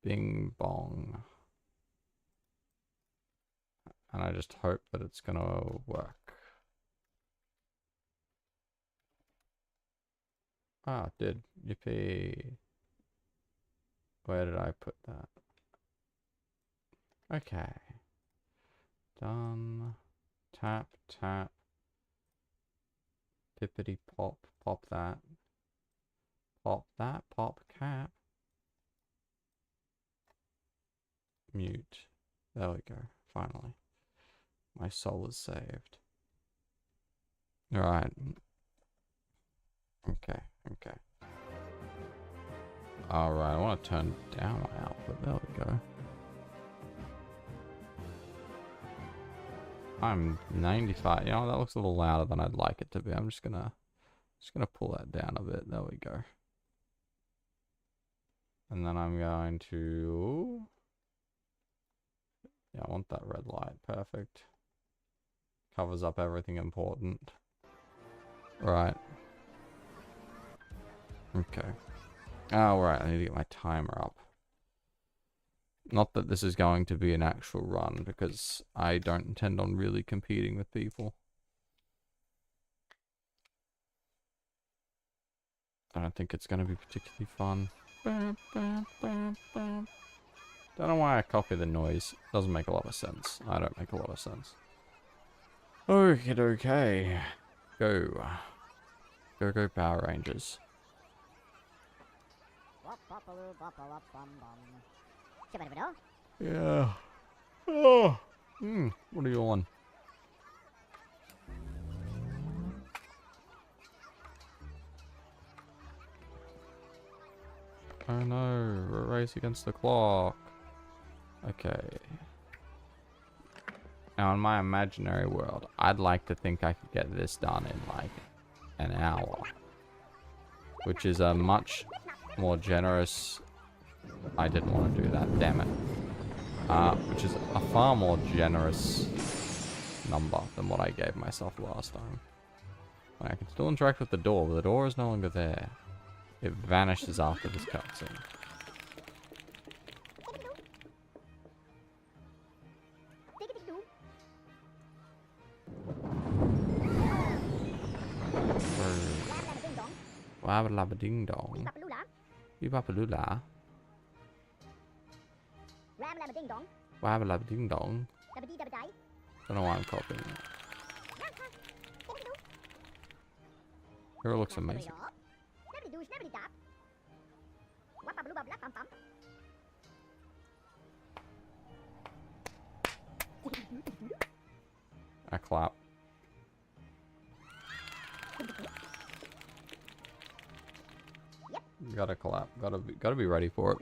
Bing bong. And I just hope that it's gonna work. Ah, it did. Yippee. Where did I put that? Okay. Done. Tap, tap. Pippity pop. Pop that. Pop that. Pop cap. Mute. There we go. Finally. My soul is saved. Alright. Okay. Okay. Alright, I want to turn down my output. There we go. I'm 95. You know, that looks a little louder than I'd like it to be. I'm just gonna pull that down a bit. There we go. And then I'm going to... Yeah, I want that red light. Perfect. Covers up everything important. Right. Okay. Oh, right. I need to get my timer up. Not that this is going to be an actual run, because I don't intend on really competing with people. I don't think it's going to be particularly fun. Don't know why I copy the noise. Doesn't make a lot of sense. I don't make a lot of sense. Okay. Go. Go Power Rangers. Yeah. Oh. What are you on? Oh no, we're a race against the clock. Okay. Now in my imaginary world, I'd like to think I could get this done in like an hour. Which is a much more generous... I didn't want to do that, damn it. Which is a far more generous number than what I gave myself last time. I can still interact with the door, but the door is no longer there. It vanishes after this cutscene. Wabba labba ding dong. Bebopalula. Wabba labba ding dong. Don't know why I'm copying it. Here looks amazing. I clap. Gotta clap. Gotta be ready for it.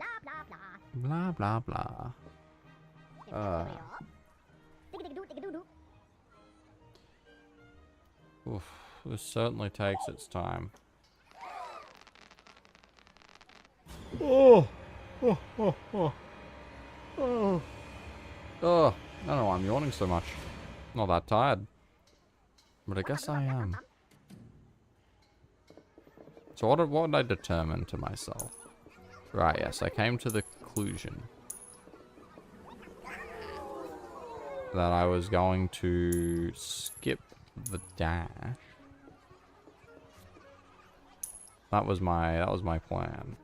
Blah blah blah. Oof, this certainly takes its time. Oh, oh, oh, oh, oh. Oh, I don't know why I'm yawning so much. Not that tired, but I guess I am. So what did I determine to myself? Right, yes, I came to the conclusion that I was going to skip the dash. That was my plan.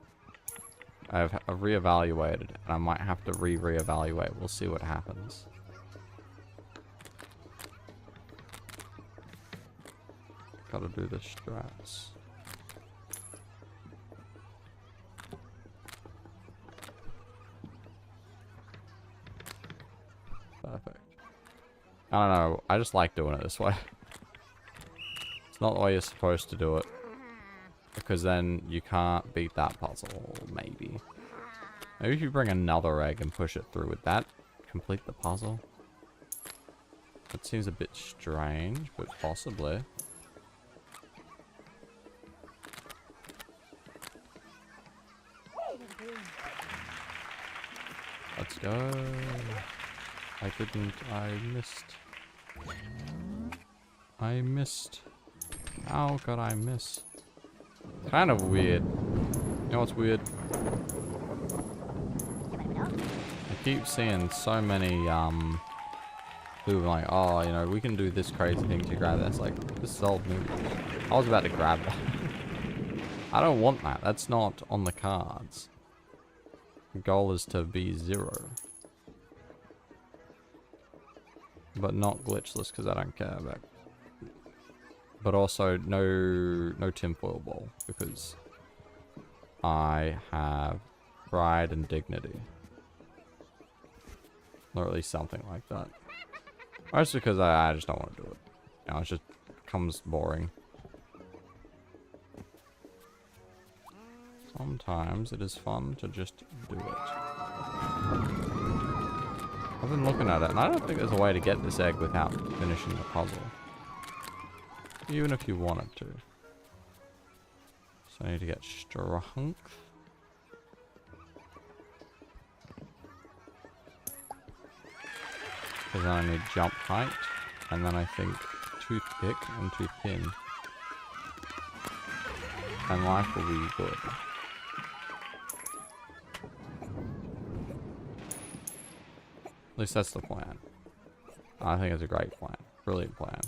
I've reevaluated, and I might have to reevaluate. We'll see what happens. Gotta do the strats. Perfect. I don't know. I just like doing it this way. It's not the way you're supposed to do it. Because then you can't beat that puzzle, maybe. Maybe if you bring another egg and push it through, would that complete the puzzle? That seems a bit strange, but possibly. Let's go. I missed. How could I miss? Kind of weird. You know what's weird? keep seeing so many, who are like, oh, you know, we can do this crazy thing to grab that. It's like, this is old news. I was about to grab that. I don't want that. That's not on the cards. The goal is to be 0. But not glitchless, because I don't care about. But also no tinfoil ball, because I have pride and dignity. Or at least something like that. Or it's because I just don't want to do it. You know, it just becomes boring. Sometimes it is fun to just do it. I've been looking at it, and I don't think there's a way to get this egg without finishing the puzzle. Even if you wanted to. So I need to get strength. Because then I need jump height. And then I think toothpick and toothpin. And life will be good. At least that's the plan. I think it's a great plan. Brilliant plan.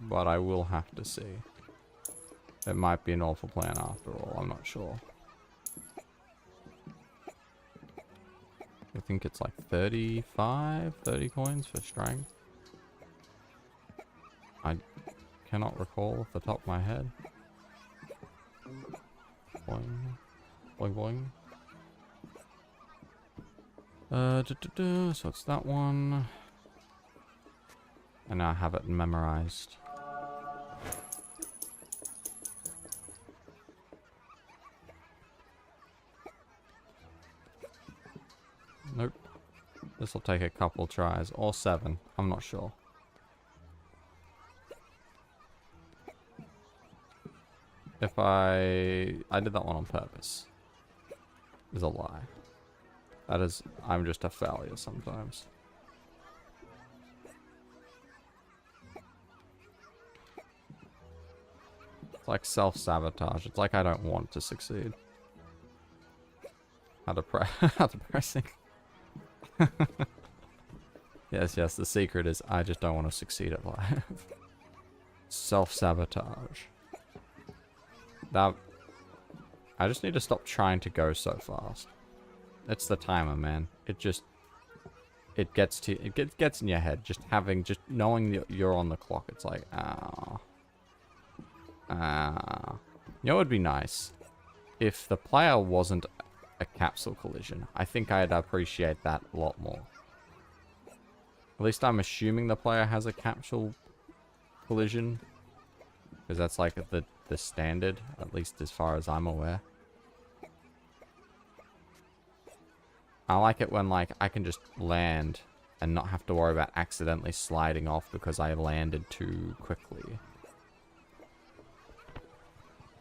But I will have to see. It might be an awful plan after all. I'm not sure. I think it's like 30 coins for strength. I cannot recall off the top of my head. Boing. Boing boing. So it's that one. And I have it memorized. Nope. This will take a couple tries. Or 7. I'm not sure. If I did that one on purpose. Is a lie. That is, I'm just a failure sometimes. It's like self-sabotage. It's like I don't want to succeed. How depressing. Yes, the secret is I just don't want to succeed at life. Self-sabotage. That... I just need to stop trying to go so fast. It's the timer, man. It just... It gets to... It gets in your head. Just knowing that you're on the clock. It's like, ah. You know what would be nice? If the player wasn't a capsule collision. I think I'd appreciate that a lot more. At least I'm assuming the player has a capsule collision. Because that's like the standard, at least as far as I'm aware. I like it when like I can just land and not have to worry about accidentally sliding off because I landed too quickly.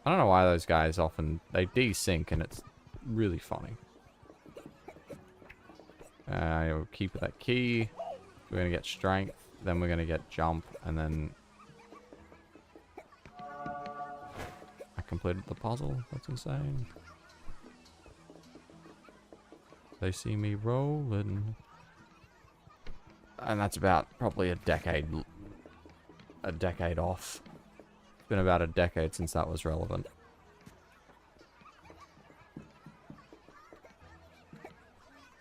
I don't know why those guys often, they desync and it's really funny. We'll keep that key. We're going to get strength. Then we're going to get jump. And then... I completed the puzzle. That's insane. They see me rolling. And that's about probably a decade off. It's been about a decade since that was relevant.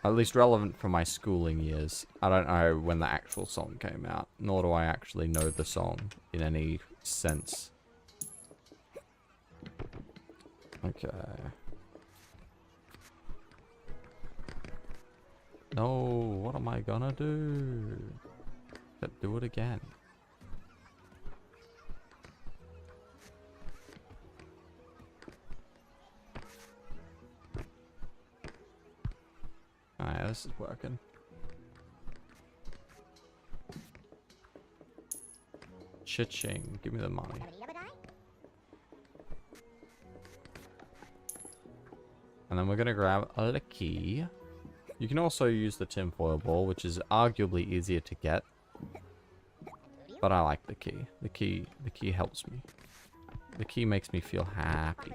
At least relevant for my schooling years. I don't know when the actual song came out, nor do I actually know the song in any sense. Okay. No, what am I gonna do? Do it again. Alright, this is working. Cha-ching, give me the money. And then we're gonna grab a key. You can also use the tinfoil ball, which is arguably easier to get. But I like the key. The key helps me. The key makes me feel happy.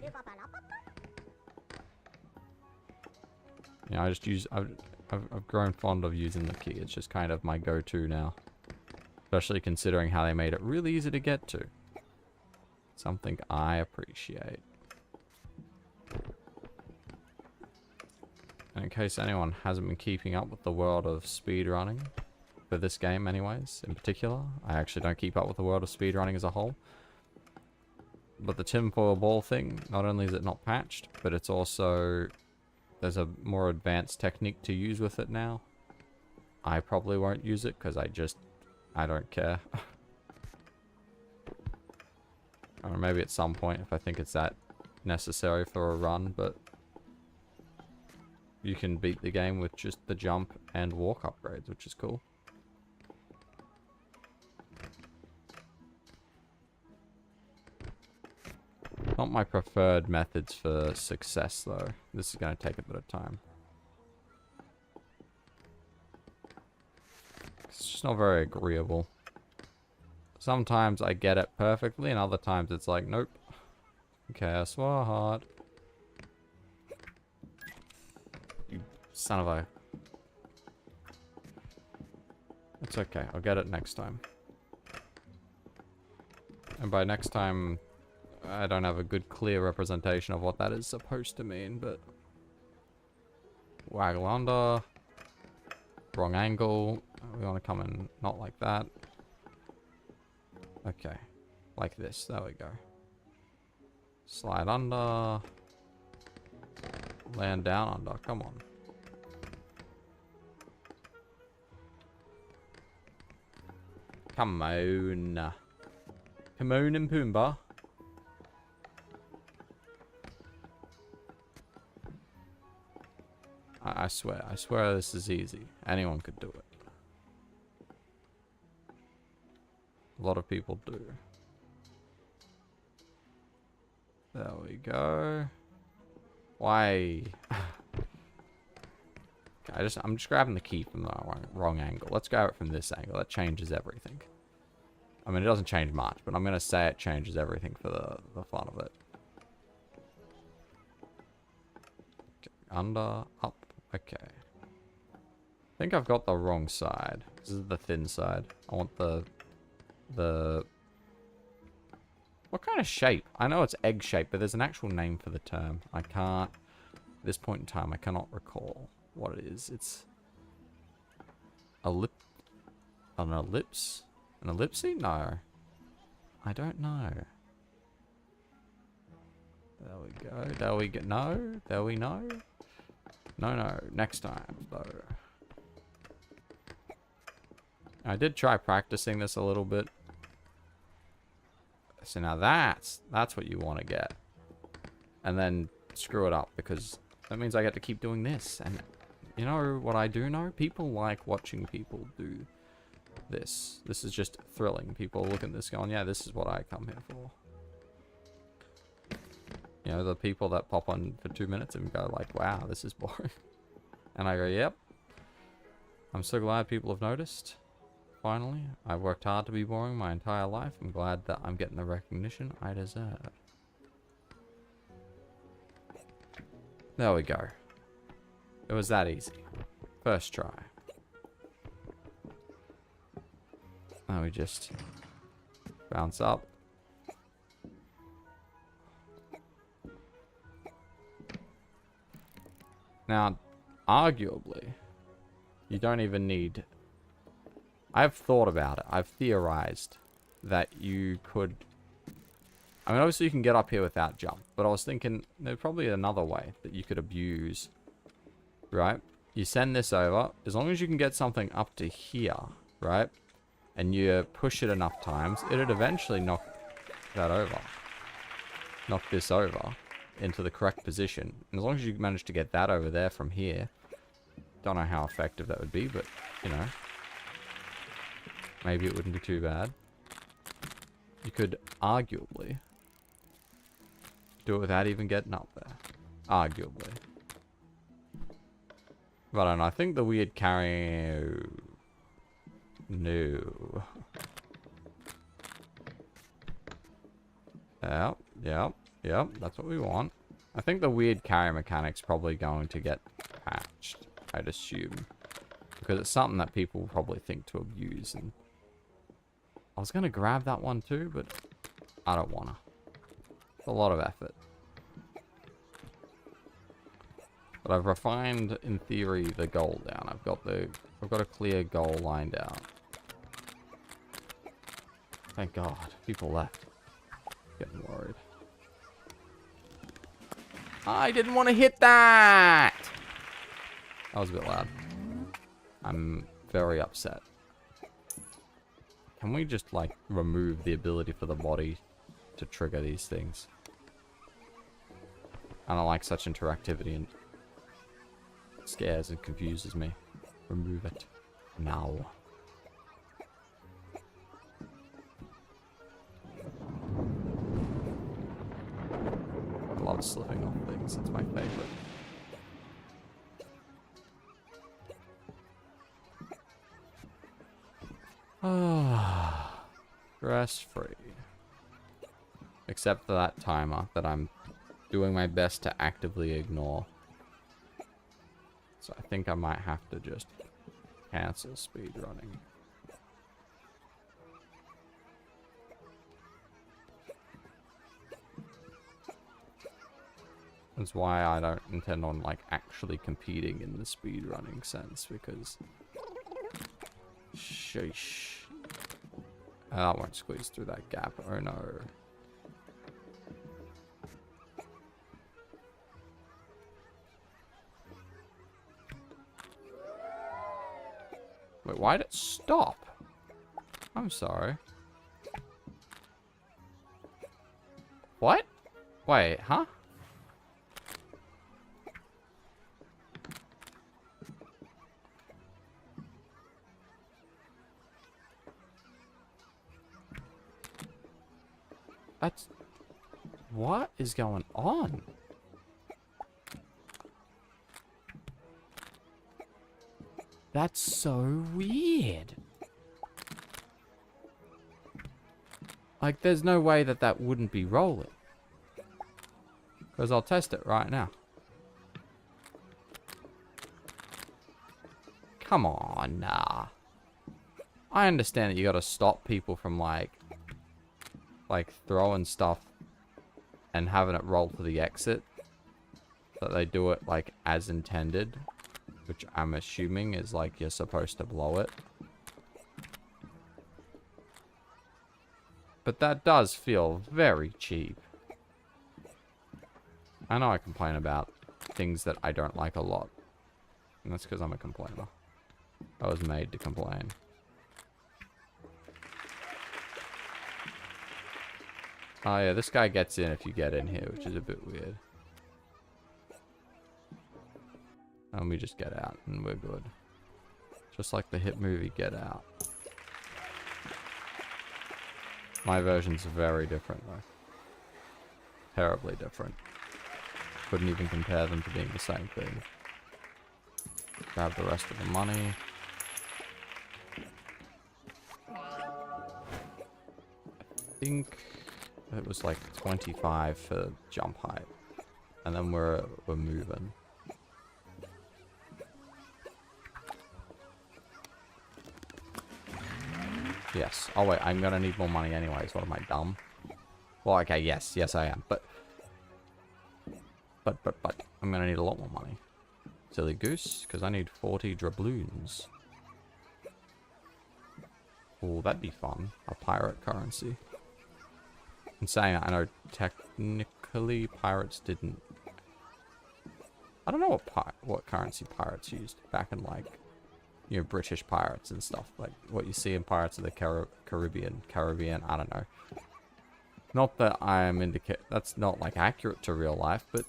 You know, I've grown fond of using the key. It's just kind of my go-to now. Especially considering how they made it really easy to get to. Something I appreciate. And in case anyone hasn't been keeping up with the world of speedrunning, for this game anyways, in particular, I actually don't keep up with the world of speedrunning as a whole. But the tinfoil ball thing, not only is it not patched, but it's also, there's a more advanced technique to use with it now. I probably won't use it because I don't care. Or maybe at some point if I think it's that necessary for a run, but you can beat the game with just the jump and walk upgrades, which is cool. Not my preferred methods for success though. This is going to take a bit of time. It's just not very agreeable. Sometimes I get it perfectly, and other times it's like, nope. Okay, I swore hard. You son of a... It's okay, I'll get it next time. And by next time, I don't have a good clear representation of what that is supposed to mean, but... Waggle under. Wrong angle. We want to come in not like that. Okay. Like this. There we go. Slide under. Land down under. Come on. Come on. Timon and Pumbaa. I swear this is easy. Anyone could do it. A lot of people do. There we go. Why? Okay, I'm just grabbing the key from the wrong angle. Let's grab it from this angle. That changes everything. I mean, it doesn't change much, but I'm gonna say it changes everything for the fun of it. Okay, under, up. Okay. I think I've got the wrong side. This is the thin side. I want the... What kind of shape? I know it's egg shaped, but there's an actual name for the term. I can't... At this point in time, I cannot recall what it is. It's... An ellipse? An ellipse? No. I don't know. There we go. There we go. No. There we know. No. Next time, though. I did try practicing this a little bit. So now that's what you want to get. And then screw it up, because that means I get to keep doing this. And you know what I do know? People like watching people do this. This is just thrilling. People look at this going, yeah, this is what I come here for. You know, the people that pop on for 2 minutes and go like, wow, this is boring. And I go, yep. I'm so glad people have noticed. Finally, I've worked hard to be boring my entire life. I'm glad that I'm getting the recognition I deserve. There we go. It was that easy. First try. Now we just bounce up. Now, arguably, you don't even need... I've thought about it. I've theorized that you could... I mean, obviously you can get up here without jump, but I was thinking there's probably another way that you could abuse, right? You send this over, as long as you can get something up to here, right? And you push it enough times, it'd eventually knock that over. Knock this over into the correct position. And as long as you manage to get that over there from here, don't know how effective that would be, but, you know, maybe it wouldn't be too bad. You could arguably do it without even getting up there. Arguably. But I don't know, I think the weird carrying... No. Yep. That's what we want. I think the weird carry mechanic's probably going to get patched, I'd assume. Because it's something that people probably think to abuse. And I was going to grab that one too, but I don't want to. It's a lot of effort. But I've refined, in theory, the goal down. I've got a clear goal lined out. Thank God. People left. Getting worried. I didn't want to hit that! That was a bit loud. I'm very upset. Can we just, like, remove the ability for the body to trigger these things? I don't like such interactivity, and it scares and confuses me. Remove it. Now. I love slipping off things. It's my favorite. Ah, stress-free. Except for that timer that I'm doing my best to actively ignore. So I think I might have to just cancel speedrunning. That's why I don't intend on, like, actually competing in the speedrunning sense, because... Sheesh. I won't squeeze through that gap. Oh no. Wait, why'd it stop? I'm sorry. What? Wait, huh? That's... What is going on? That's so weird. Like, there's no way that that wouldn't be rolling. Because I'll test it right now. Come on, nah. I understand that you gotta stop people from, like throwing stuff and having it roll to the exit. That they do it, like, as intended. Which I'm assuming is, like, you're supposed to blow it. But that does feel very cheap. I know I complain about things that I don't like a lot. And that's because I'm a complainer. I was made to complain. Oh yeah, this guy gets in if you get in here, which is a bit weird. And we just get out, and we're good. Just like the hit movie Get Out. My version's very different, though. Terribly different. Couldn't even compare them to being the same thing. Grab the rest of the money. I think it was like 25 for jump height. And then we're moving. Yes. Oh wait, I'm gonna need more money anyways. What am I, dumb? Well, okay, yes. Yes, I am. But I'm gonna need a lot more money. Silly goose, because I need 40 drabloons. Oh, that'd be fun. A pirate currency. I'm saying I know technically pirates didn't... I don't know what currency pirates used back in, like, you know, British pirates and stuff. Like, what you see in Pirates of the Caribbean, I don't know. Not that I am indicate... That's not, like, accurate to real life, but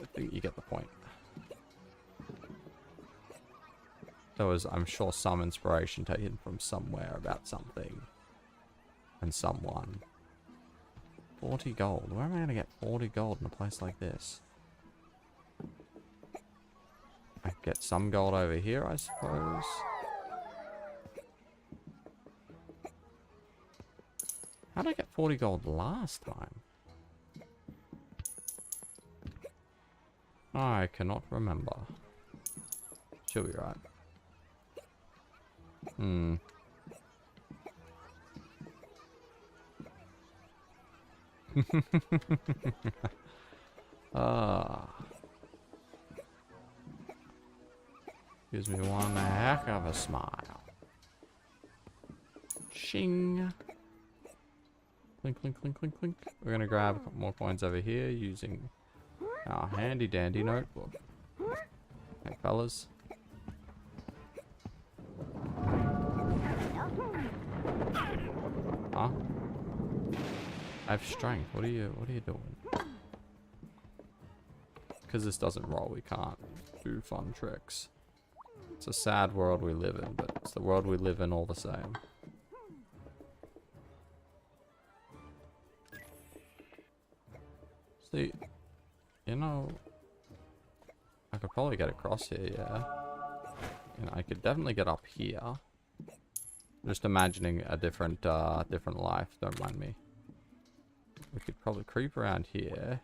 I think you get the point. There was, I'm sure, some inspiration taken from somewhere about something. And someone. 40 gold. Where am I going to get 40 gold in a place like this? I get some gold over here, I suppose. How did I get 40 gold last time? I cannot remember. She'll be right. Hmm. Ah. Gives me one heck of a smile. Shing. Clink, clink, clink, clink, clink. We're gonna grab a couple more coins over here using our handy dandy notebook. Okay, fellas. Huh? I have strength. What are you doing? Because this doesn't roll, we can't do fun tricks. It's a sad world we live in, but it's the world we live in all the same. See, you know, I could probably get across here, yeah. You know, I could definitely get up here. Just imagining a different life, don't mind me. We could probably creep around here.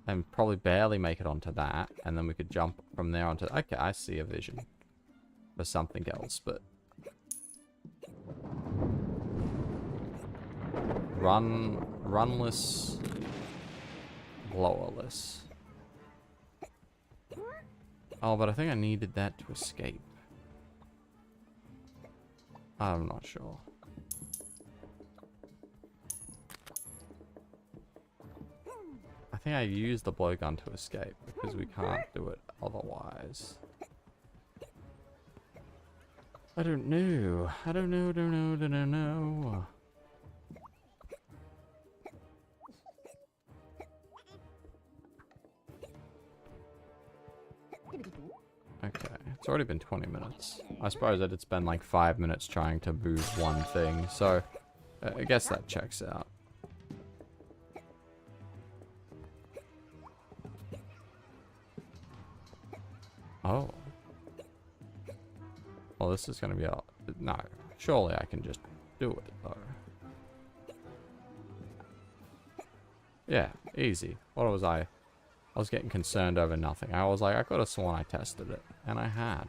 And probably barely make it onto that. And then we could jump from there onto... Okay, I see a vision. For something else, but... Runless... Blowerless. Oh, but I think I needed that to escape. I'm not sure. I think I used the blowgun to escape because we can't do it otherwise. I don't know. I don't know. Okay, it's already been 20 minutes. I suppose I did spend like 5 minutes trying to move one thing, so I guess that checks out. Oh. Well, this is gonna be a... No, surely I can just do it, though. Yeah, easy. What was I? I was getting concerned over nothing. I was like, I could have sworn I tested it. And I had.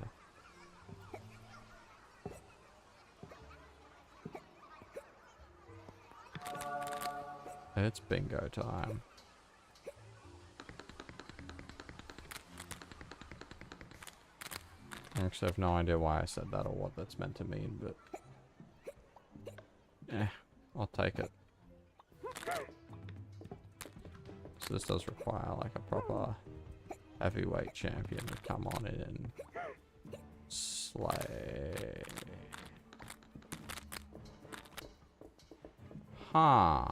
It's bingo time. I actually have no idea why I said that or what that's meant to mean, but... I'll take it. So this does require like a proper heavyweight champion to come on in and slay. Huh.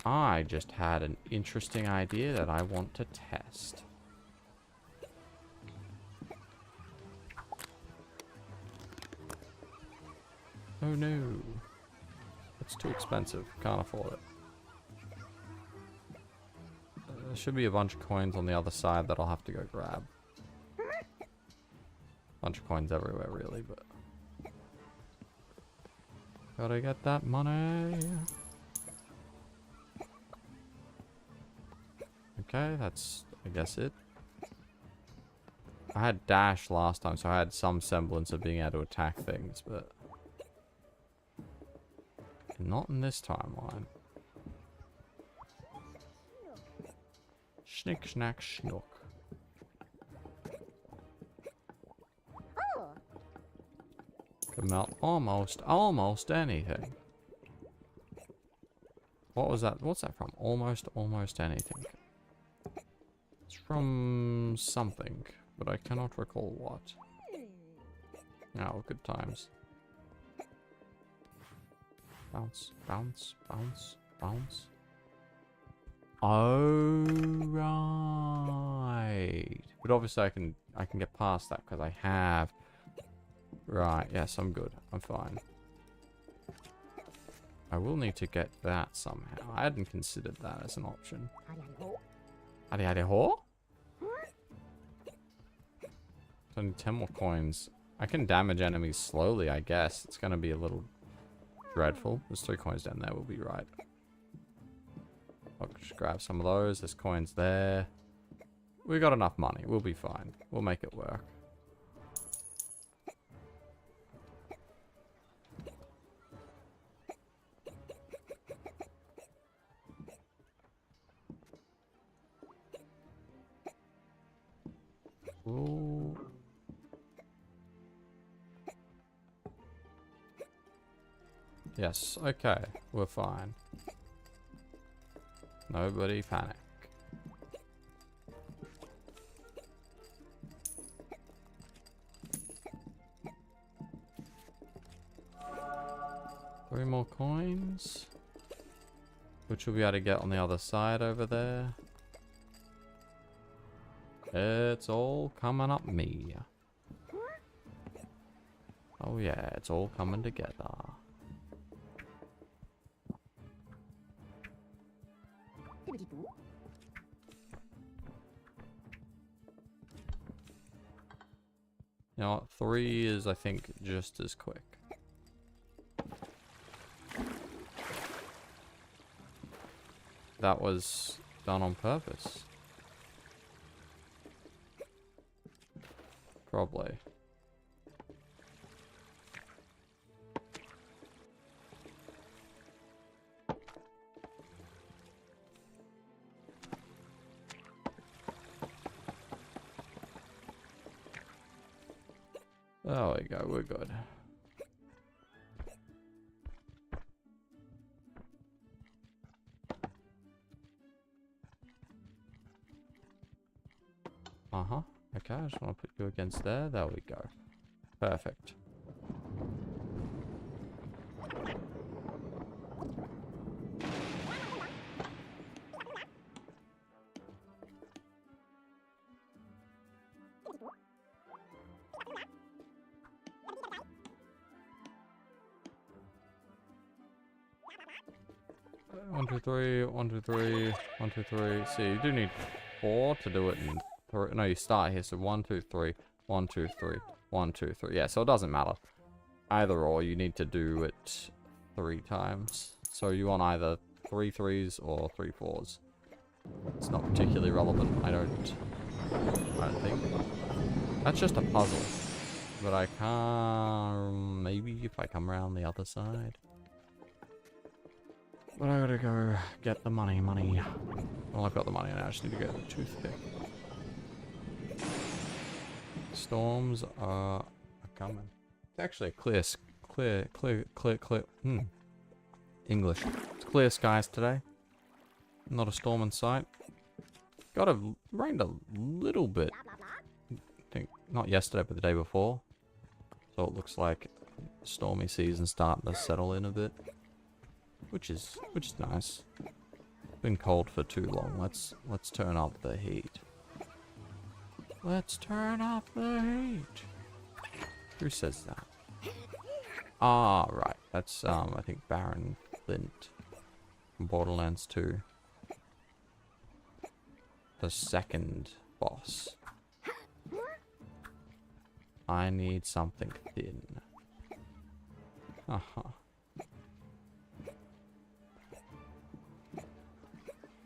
I just had an interesting idea that I want to test. Oh no. It's too expensive. Can't afford it. There should be a bunch of coins on the other side that I'll have to go grab. Bunch of coins everywhere, really, but... Gotta get that money. Okay, that's, I guess, it. I had dash last time, so I had some semblance of being able to attack things, but... Not in this timeline. Schnick, schnack, schnuck. Could melt almost anything. What was that? What's that from? Almost anything. It's from something, but I cannot recall what. Oh, good times. Bounce, bounce, bounce, bounce. Oh, right. But obviously I can get past that because I have. Right, yes, I'm good. I'm fine. I will need to get that somehow. I hadn't considered that as an option. Hadi hadi ho? It's only 10 more coins. I can damage enemies slowly, I guess. It's going to be a little dreadful. There's 3 coins down there, we'll be right. I'll just grab some of those. There's coins there. We got enough money. We'll be fine. We'll make it work. Ooh. Yes, okay. We're fine. Nobody panic. Three more coins. Which we'll be able to get on the other side over there. It's all coming up me. Oh yeah, it's all coming together. You know what? 3 is, I think, just as quick. That was done on purpose. Probably. There we go, we're good. Uh-huh. Okay, I just want to put you against there. There we go. Perfect. One, two, three, 1, 2, 3, 1, 2, 3. See, you do need 4 to do it in 3. No, you start here. So 1, 2, 3, 1, 2, 3, 1, 2, 3. Yeah, so it doesn't matter. Either or, you need to do it 3 times. So you want either 3 3s or 3 4s. It's not particularly relevant, I don't think. That's just a puzzle. But I can't... Maybe if I come around the other side. But I gotta go get the money. Well, I've got the money now. I just need to get the toothpick. Storms are coming. It's actually a clear. English. It's clear skies today. Not a storm in sight. Got a rained a little bit. I think not yesterday, but the day before. So it looks like stormy season starting to settle in a bit. Which is nice. Been cold for too long. Let's turn up the heat. Let's turn up the heat. Who says that? Ah, right. That's I think Baron Flint from Borderlands 2. The second boss. I need something thin.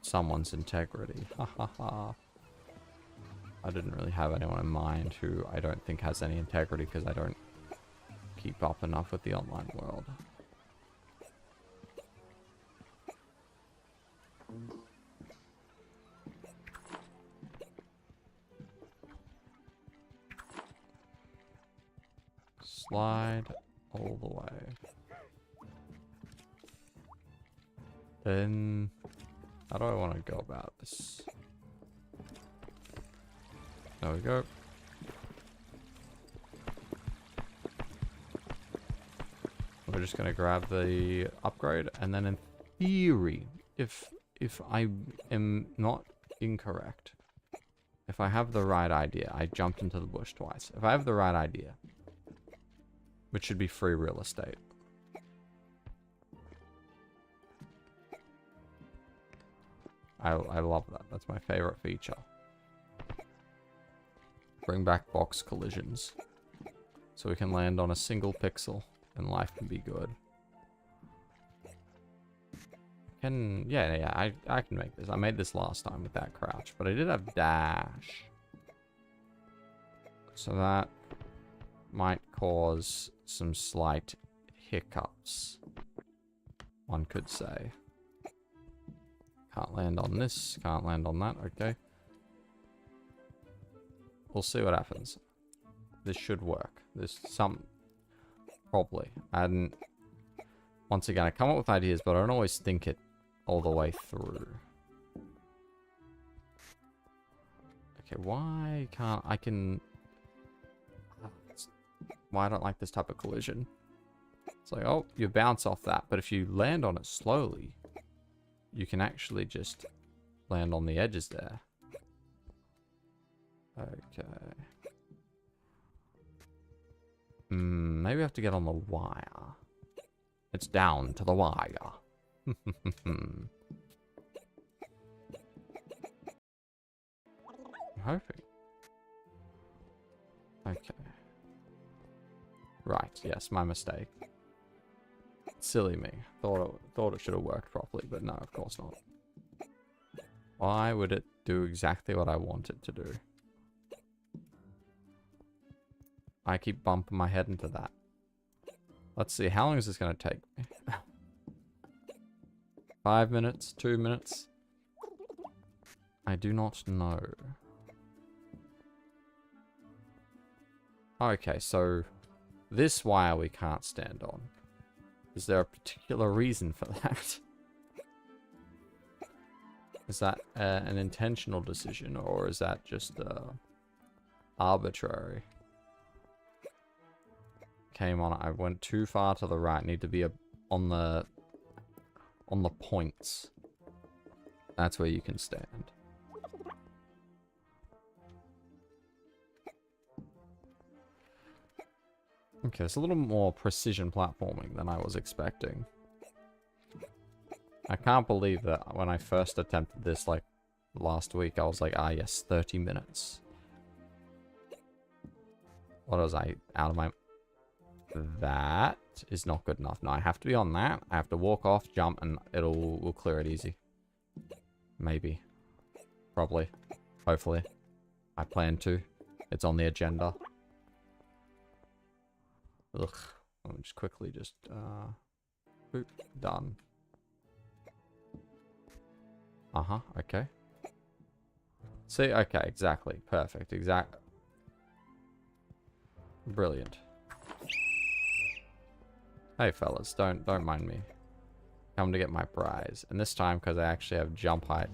Someone's integrity. Ha ha ha. I didn't really have anyone in mind who I don't think has any integrity because I don't keep up enough with the online world. Slide all the way. Then, how do I want to go about this? There we go. We're just gonna grab the upgrade, and then in theory, if I am not incorrect, if I have the right idea, I jumped into the bush twice. If I have the right idea, which should be free real estate. I love that. That's my favorite feature. Bring back box collisions. So we can land on a single pixel and life can be good. Yeah, I can make this. I made this last time with that crouch, but I did have dash. So that might cause some slight hiccups, one could say. Can't land on this, can't land on that, okay. We'll see what happens. This should work. There's some... Probably. And once again, I come up with ideas, but I don't always think it all the way through. Okay, why can't... I can... Why I don't like this type of collision. It's like, oh, you bounce off that. But if you land on it slowly, you can actually just land on the edges there. Okay. Maybe I have to get on the wire. It's down to the wire. I'm hoping. Okay. Right, yes, my mistake. Silly me. Thought it should have worked properly, but no, of course not. Why would it do exactly what I want it to do? I keep bumping my head into that. Let's see, how long is this going to take me? 5 minutes? 2 minutes? I do not know. Okay, so this wire we can't stand on. Is there a particular reason for that? Is that an intentional decision, or is that just arbitrary? Came on, I went too far to the right. Need to be on the points. That's where you can stand. Okay, it's a little more precision platforming than I was expecting. I can't believe that when I first attempted this, like, last week, I was like, ah, yes, 30 minutes. What was I out of my... That is not good enough. No, I have to be on that. I have to walk off, jump, and we'll clear it easy. Maybe. Probably. Hopefully. I plan to. It's on the agenda. Ugh. Let me just quickly boop. Done. Uh-huh. Okay. See? Okay. Exactly. Perfect. Brilliant. Hey, fellas. Don't mind me. Come to get my prize. And this time, because I actually have jump height,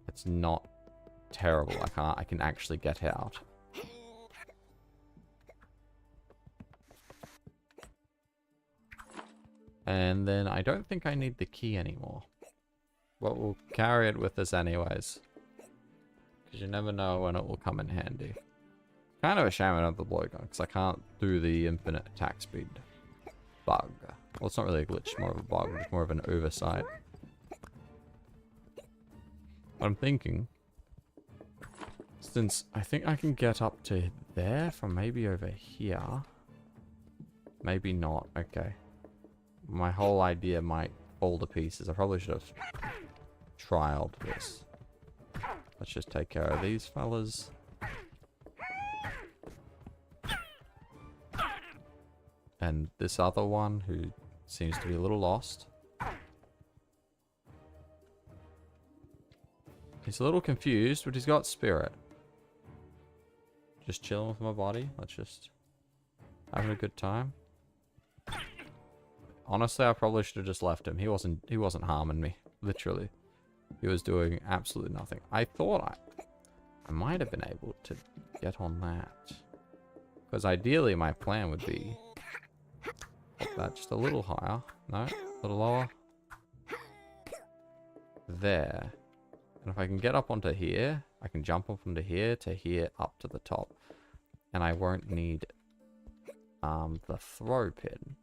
it's not terrible. I can actually get out. And then I don't think I need the key anymore. But we'll carry it with us anyways. Because you never know when it will come in handy. Kind of a shame I don't have the blowgun, because I can't do the infinite attack speed bug. Well, it's not really a glitch, more of a bug, it's more of an oversight. But I'm thinking, since I think I can get up to there from maybe over here. Maybe not, okay. My whole idea might fall to pieces. I probably should have trialed this. Let's just take care of these fellas. And this other one who seems to be a little lost. He's a little confused, but he's got spirit. Just chilling with my body. Let's just having a good time. Honestly, I probably should have just left him. He wasn't harming me, literally. He was doing absolutely nothing. I thought I might have been able to get on that. Because ideally my plan would be put that just a little higher. No, a little lower. There. And if I can get up onto here, I can jump up onto here to here up to the top. And I won't need the throw pin.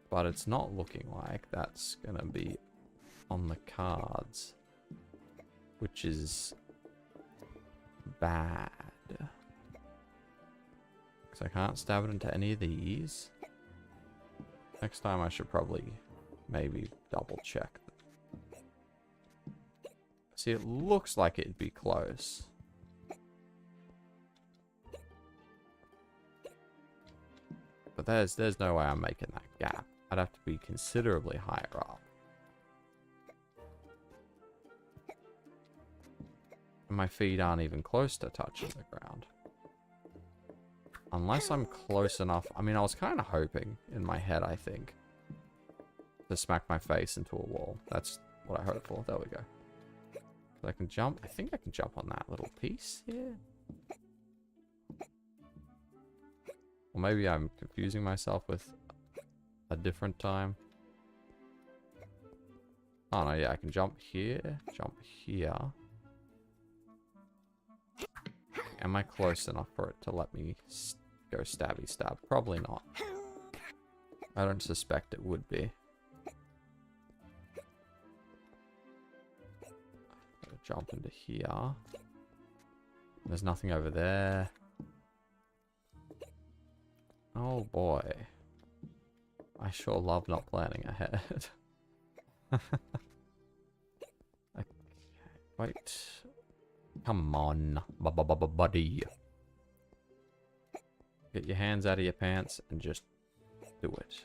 But it's not looking like that's going to be on the cards. Which is bad. Because I can't stab it into any of these. Next time I should probably maybe double check. See, it looks like it'd be close. But there's no way I'm making that gap. I'd have to be considerably higher up. And my feet aren't even close to touching the ground. Unless I'm close enough. I mean, I was kind of hoping in my head, I think, to smack my face into a wall. That's what I hope for. There we go. I can jump. I think I can jump on that little piece here. Or maybe I'm confusing myself with a different time. Oh no, yeah, I can jump here, jump here. Am I close enough for it to let me go stabby stab? Probably not. I don't suspect it would be. Jump into here. There's nothing over there. Oh boy. I sure love not planning ahead. Okay, wait. Come on, buddy. Get your hands out of your pants and just do it.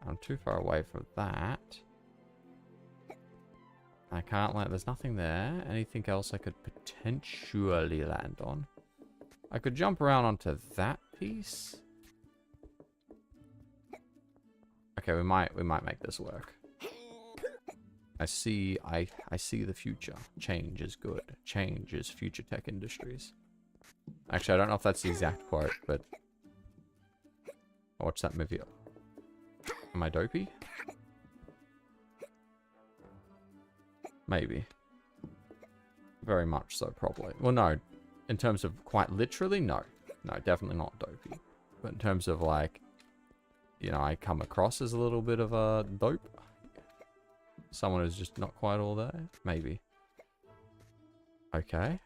I'm too far away from that. I can't land. There's nothing there. Anything else I could potentially land on? I could jump around onto that piece. Okay, we might make this work. I see the future. Change is good. Change is future tech industries. Actually, I don't know if that's the exact quote, but I watched that movie. Am I dopey? Maybe. Very much so, probably. Well, no. In terms of quite literally, no. No, definitely not dopey. But in terms of, like, you know, I come across as a little bit of a dope. Someone who's just not quite all there. Maybe. Okay.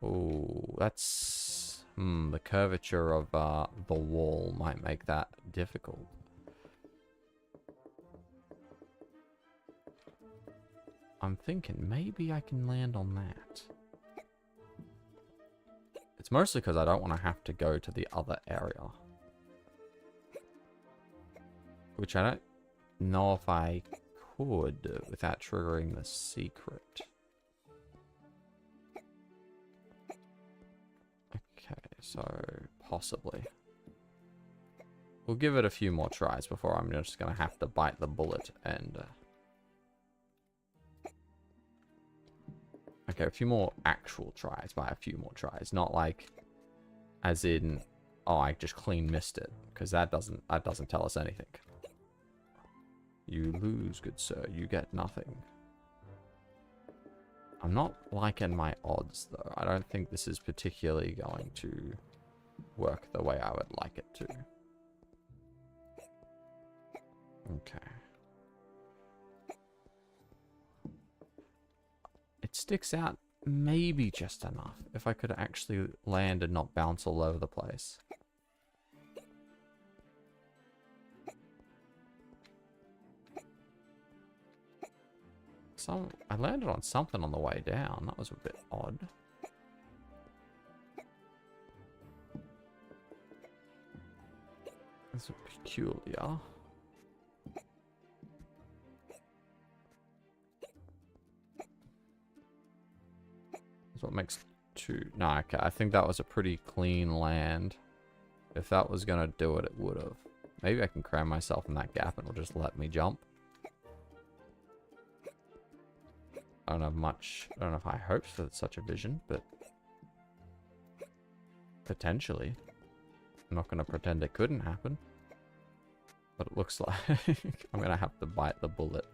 Ooh, that's... the curvature of the wall might make that difficult. I'm thinking maybe I can land on that. It's mostly because I don't want to have to go to the other area. Which I don't know if I could without triggering the secret. Okay, so possibly. We'll give it a few more tries before I'm just going to have to bite the bullet and... Okay, a few more actual tries by a few more tries, not like as in, oh, I just clean missed it, because that doesn't tell us anything. You lose, good sir. You get nothing. I'm not liking my odds, though. I don't think this is particularly going to work the way I would like it to. Okay. It sticks out maybe just enough. If I could actually land and not bounce all over the place. I landed on something on the way down. That was a bit odd. That's peculiar. That's what makes two. No, okay. I think that was a pretty clean land. If that was gonna do it, it would have. Maybe I can cram myself in that gap and it'll just let me jump. I don't have much. I don't know if I hoped for such a vision, but potentially. I'm not going to pretend it couldn't happen. But it looks like I'm going to have to bite the bullet.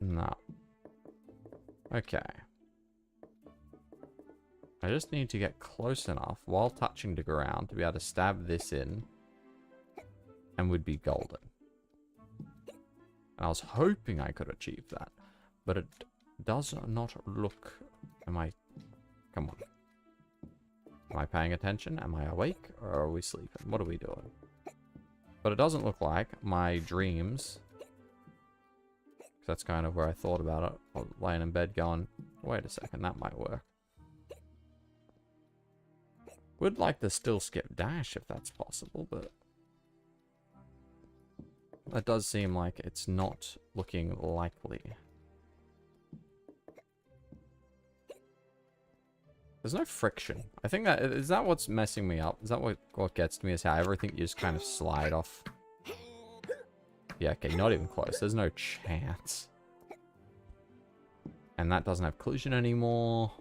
No. Okay. I just need to get close enough while touching the ground to be able to stab this in. And would be golden. And I was hoping I could achieve that. But it does not look... Am I... Come on. Am I paying attention? Am I awake? Or are we sleeping? What are we doing? But it doesn't look like my dreams... That's kind of where I thought about it. I was laying in bed going, wait a second, that might work. Would like to still skip dash if that's possible, but... That does seem like it's not looking likely. There's no friction. I think that... Is that what's messing me up? Is that what gets to me? Is how everything you just kind of slide off... Yeah, okay, not even close. There's no chance. And that doesn't have collision anymore.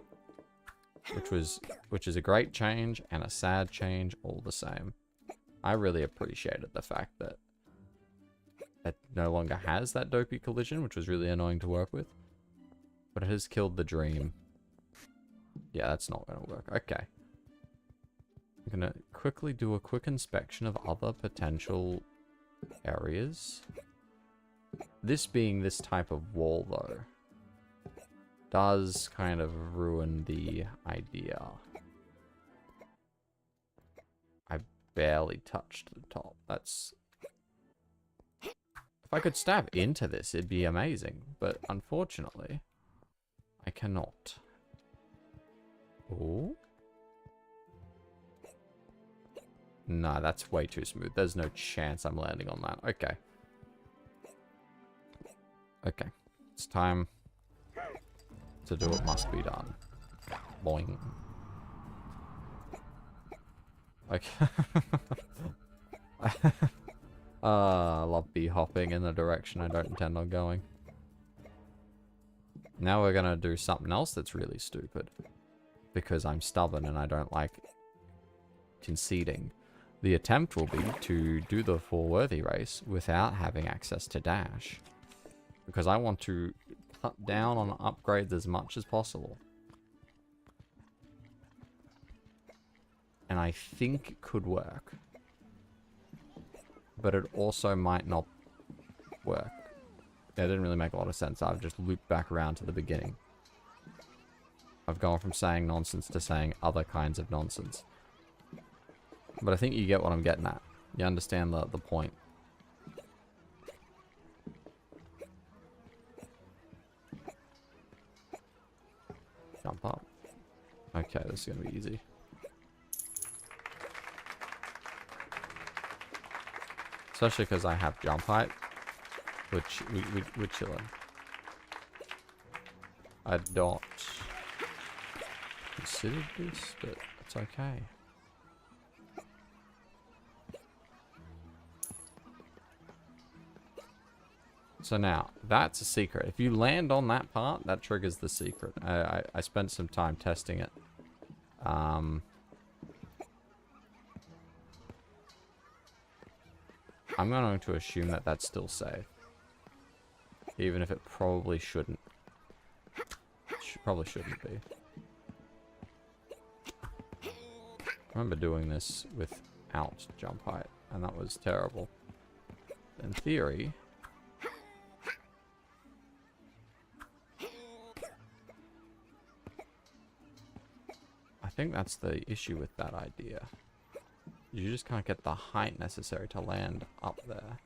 Which is a great change and a sad change all the same. I really appreciated the fact that it no longer has that dopey collision, which was really annoying to work with. But it has killed the dream. Yeah, that's not going to work. Okay. I'm going to quickly do a quick inspection of other potential areas. This being this type of wall, though, does kind of ruin the idea. I barely touched the top. That's... If I could stab into this, it'd be amazing. But unfortunately, I cannot. Ooh. Nah, that's way too smooth. There's no chance I'm landing on that. Okay. Okay. It's time to do what must be done. Boing. Okay. I love bee hopping in the direction I don't intend on going. Now we're gonna do something else that's really stupid. Because I'm stubborn and I don't like conceding. The attempt will be to do the four-worthy race without having access to dash. Because I want to cut down on upgrades as much as possible. And I think it could work. But it also might not work. That didn't really make a lot of sense. I've just looped back around to the beginning. I've gone from saying nonsense to saying other kinds of nonsense. But I think you get what I'm getting at. You understand the point. Jump up. Okay, this is going to be easy. Especially because I have jump height. Which, we're chilling. I don't consider this, but it's okay. So now, that's a secret. If you land on that part, that triggers the secret. I spent some time testing it. I'm going to assume that that's still safe. Even if it probably shouldn't. Probably shouldn't be. I remember doing this without jump height, and that was terrible. In theory... I think that's the issue with that idea. You just can't get the height necessary to land up there.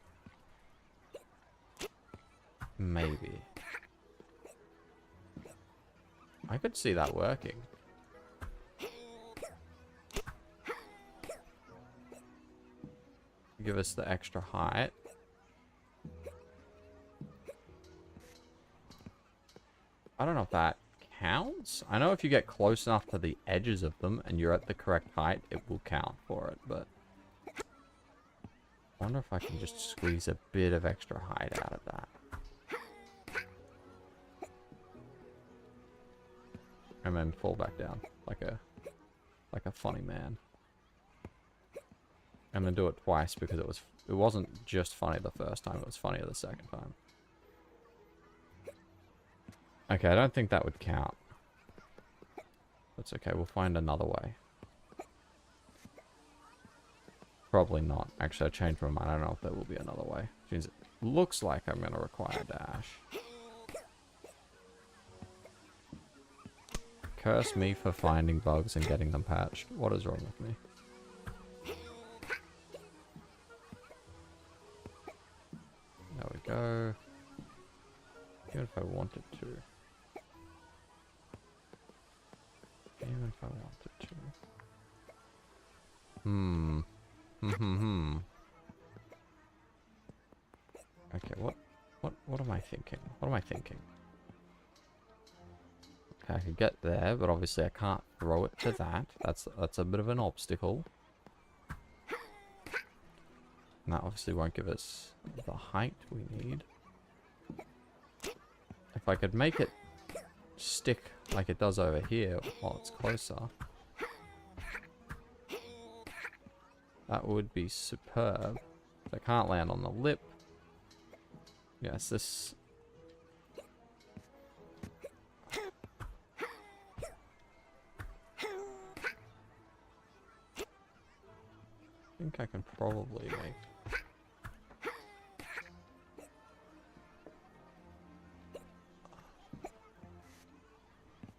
Maybe. I could see that working. Give us the extra height. I don't know if that counts. I know if you get close enough to the edges of them and you're at the correct height, it will count for it, but I wonder if I can just squeeze a bit of extra height out of that. And then fall back down like a funny man. And then do it twice because it wasn't just funny the first time, it was funnier the second time. Okay, I don't think that would count. That's okay, we'll find another way. Probably not. Actually, I changed my mind. I don't know if there will be another way. Which means it looks like I'm going to require dash. Curse me for finding bugs and getting them patched. What is wrong with me? There we go. Even if I wanted to. Even if I wanted to. Okay, what am I thinking? What am I thinking? Okay, I could get there, but obviously I can't throw it to that. That's a bit of an obstacle. And that obviously won't give us the height we need. If I could make it stick like it does over here while it's closer, that would be superb. I can't land on the lip. Yes, this... I think I can probably make...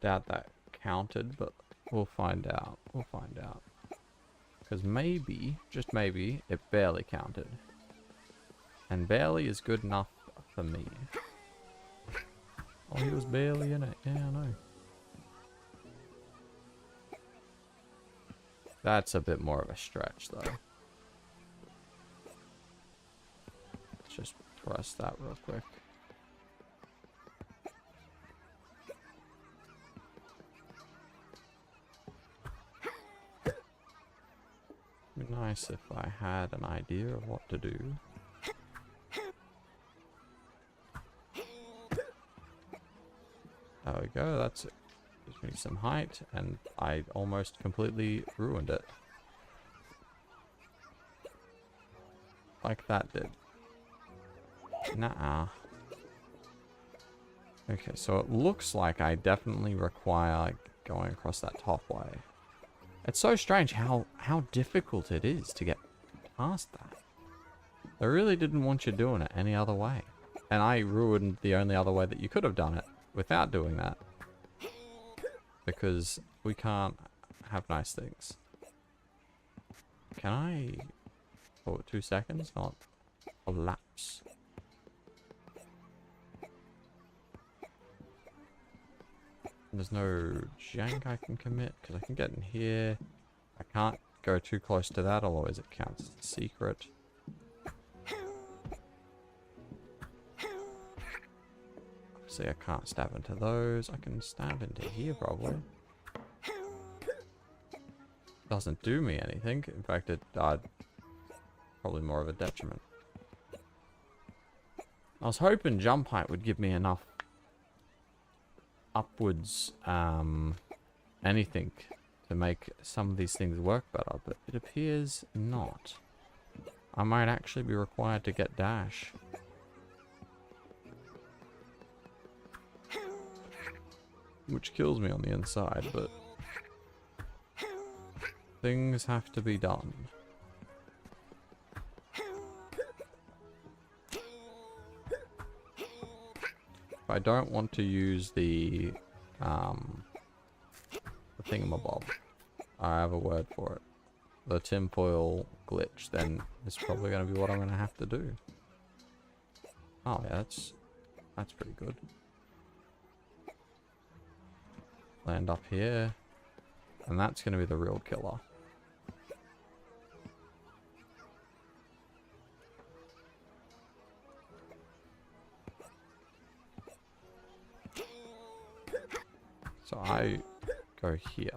Doubt that counted, but we'll find out. We'll find out. Because maybe, just maybe, it barely counted. And barely is good enough for me. Oh, he was barely in it. Yeah, I know. That's a bit more of a stretch, though. Let's just press that real quick. It'd be nice if I had an idea of what to do. There we go, that's it. Gives me some height, and I almost completely ruined it. Like that did. Nah. Okay, so it looks like I definitely require like, going across that top way. It's so strange how difficult it is to get past that. They really didn't want you doing it any other way. And I ruined the only other way that you could have done it without doing that. Because we can't have nice things. Can I... Oh, 2 seconds? Not a lapse. There's no jank I can commit, because I can get in here. I can't go too close to that, otherwise it counts as a secret. Obviously I can't stab into those. I can stab into here probably. Doesn't do me anything. In fact, it died probably more of a detriment. I was hoping jump height would give me enough upwards anything to make some of these things work better, but it appears not. I might actually be required to get dash. Which kills me on the inside, but things have to be done. I don't want to use the thingamabob. I have a word for it. The tinfoil glitch, then it's probably going to be what I'm going to have to do. Oh yeah, that's pretty good. Land up here. And that's going to be the real killer. So I go here.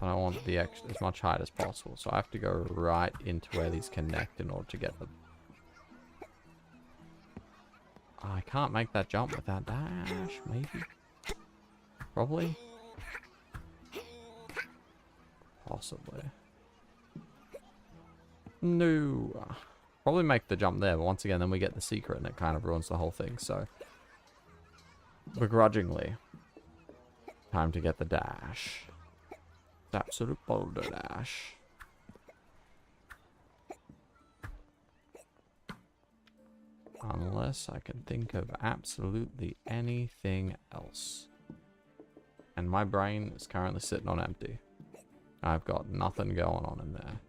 And I want the extra, as much height as possible. So I have to go right into where these connect in order to get them. I can't make that jump without dash, maybe? Probably? Possibly. No. Probably make the jump there, but once again, then we get the secret and it kind of ruins the whole thing, so... Begrudgingly. Time to get the dash. Absolute boulder dash. Unless I can think of absolutely anything else. And my brain is currently sitting on empty. I've got nothing going on in there.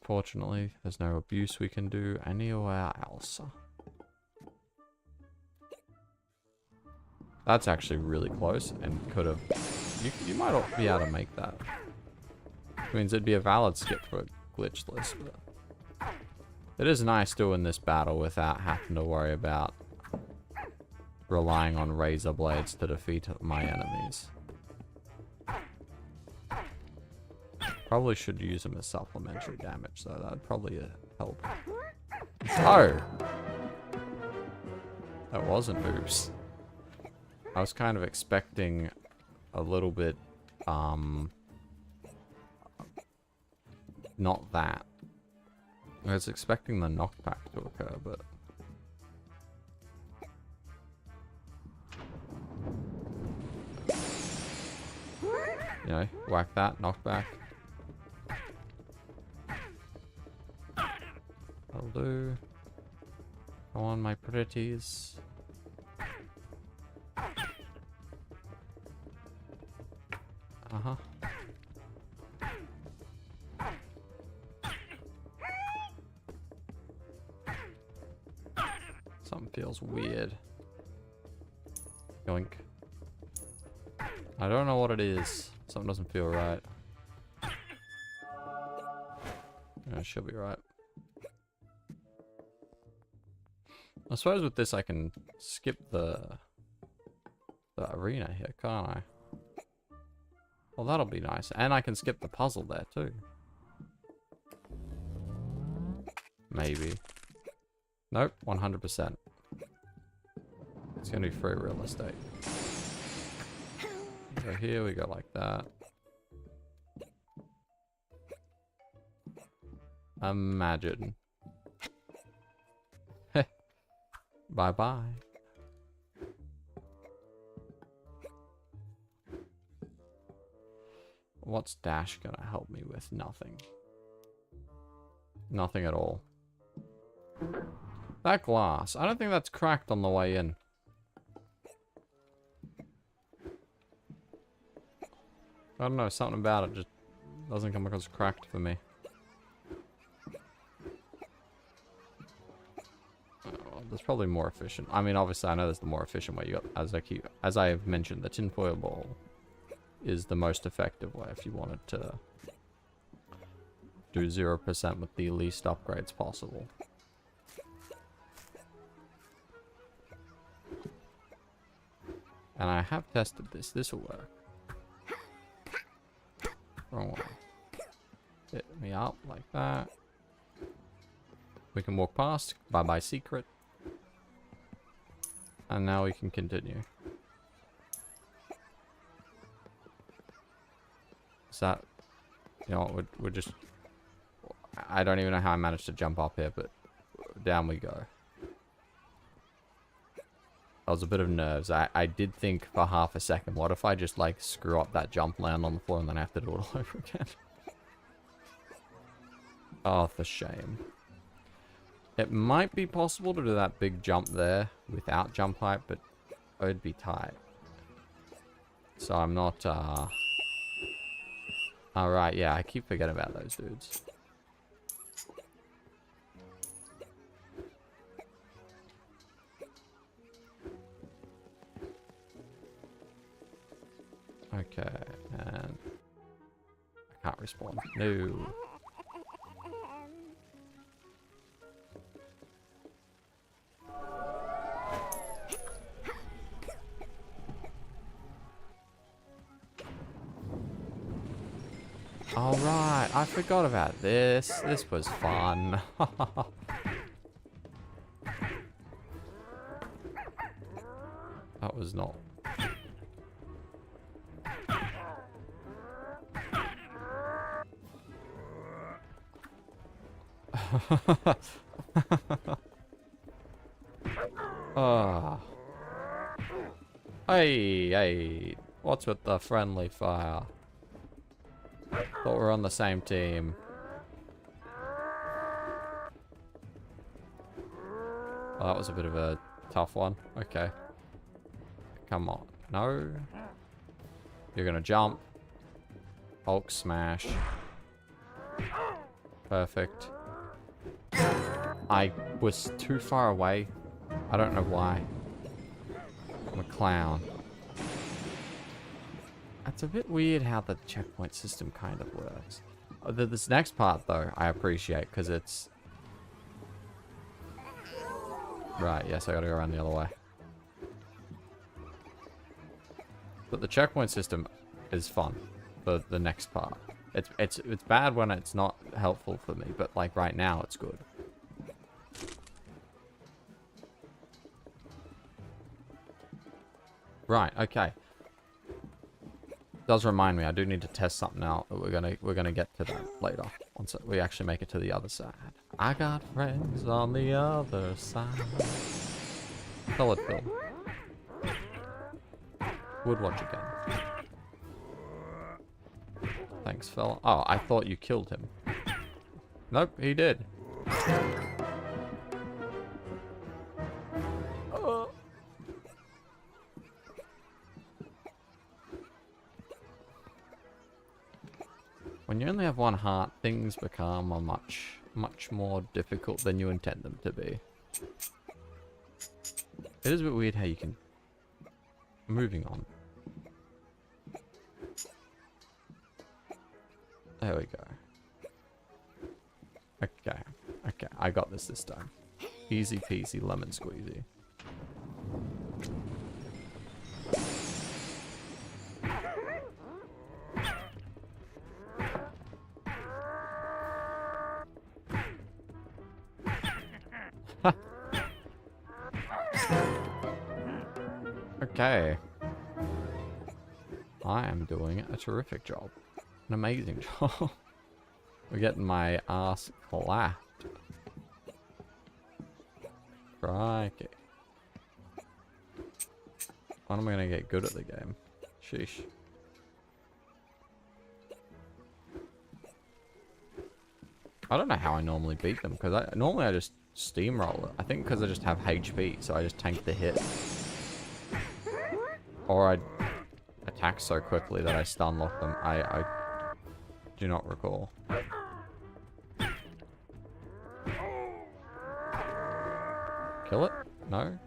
Fortunately, there's no abuse we can do anywhere else. That's actually really close and could have... You might be able to make that. Which means it'd be a valid skip for a glitch list. But it is nice doing this battle without having to worry about relying on razor blades to defeat my enemies. Probably should use them as supplementary damage, though. That would probably help. Oh! That wasn't oops. I was kind of expecting a little bit, not that. I was expecting the knockback to occur, but... You know, whack that, knockback. That'll do. Come on, my pretties. Uh-huh. Something feels weird. Yoink. I don't know what it is. Something doesn't feel right. Yeah, she'll be right. I suppose with this I can skip the arena here, can't I? Well, that'll be nice. And I can skip the puzzle there too. Maybe. Nope, 100%. It's gonna be free real estate. So here we go like that. Imagine. Bye-bye. What's dash gonna help me with? Nothing. Nothing at all. That glass. I don't think that's cracked on the way in. I don't know, something about it just doesn't come across cracked for me. There's probably more efficient. I mean, obviously, I know there's the more efficient way. You got, as I have mentioned, the tinfoil ball is the most effective way if you wanted to do 0% with the least upgrades possible. And I have tested this. This will work. Wrong way. Hit me up like that. We can walk past. Bye-bye secret. And now we can continue. Is that... You know what, we're just... I don't even know how I managed to jump up here, but down we go. That was a bit of nerves. I did think for half a second, what if I just like screw up that jump, land on the floor, and then I have to do it all over again? Oh, for shame. It might be possible to do that big jump there without jump height, but it would be tight. So I'm not, Alright, yeah, I keep forgetting about those dudes. Okay, and I can't respawn. No. Alright, I forgot about this. This was fun. That was not... Oh. Hey, hey. What's with the friendly fire? Thought we were on the same team. Well, that was a bit of a tough one. Okay. Come on. No. You're gonna jump. Hulk smash. Perfect. I was too far away. I don't know why. I'm a clown. It's a bit weird how the checkpoint system kind of works. This next part, though, I appreciate, because it's... Right, yes, I gotta go around the other way. But the checkpoint system is fun for the next part. It's bad when it's not helpful for me, but like right now it's good. Right, okay. Does remind me, I do need to test something out, but we're gonna get to that later once we actually make it to the other side. I got friends on the other side. Solid film. Would watch again. Thanks, fella. Oh, I thought you killed him. Nope, he did. When you only have one heart, things become a much more difficult than you intend them to be. It is a bit weird how you can... Moving on. There we go. Okay. Okay, I got this time. Easy peasy lemon squeezy. Okay. I am doing a terrific job. An amazing job. We're getting my ass clapped. Crikey. When am I gonna get good at the game? Sheesh. I don't know how I normally beat them, because normally I just steamroll it. I think because I just have HP, so I just tank the hit. Or I attack so quickly that I stun lock them. I do not recall. Kill it? No?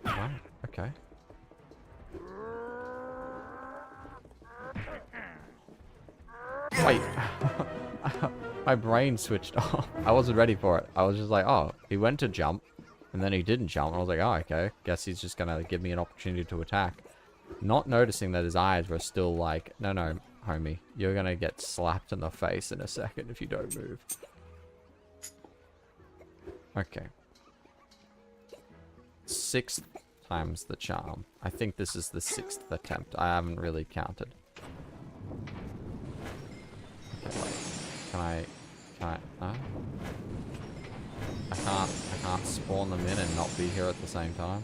Wow, okay. Wait. My brain switched off. I wasn't ready for it. I was just like, oh, he went to jump. And then he didn't jump. And I was like, oh, okay. Guess he's just going to give me an opportunity to attack. Not noticing that his eyes were still like, no, no, homie. You're going to get slapped in the face in a second if you don't move. Okay. 6th times the charm. I think this is the 6th attempt. I haven't really counted. Okay, wait. Can I, no? I can't spawn them in and not be here at the same time.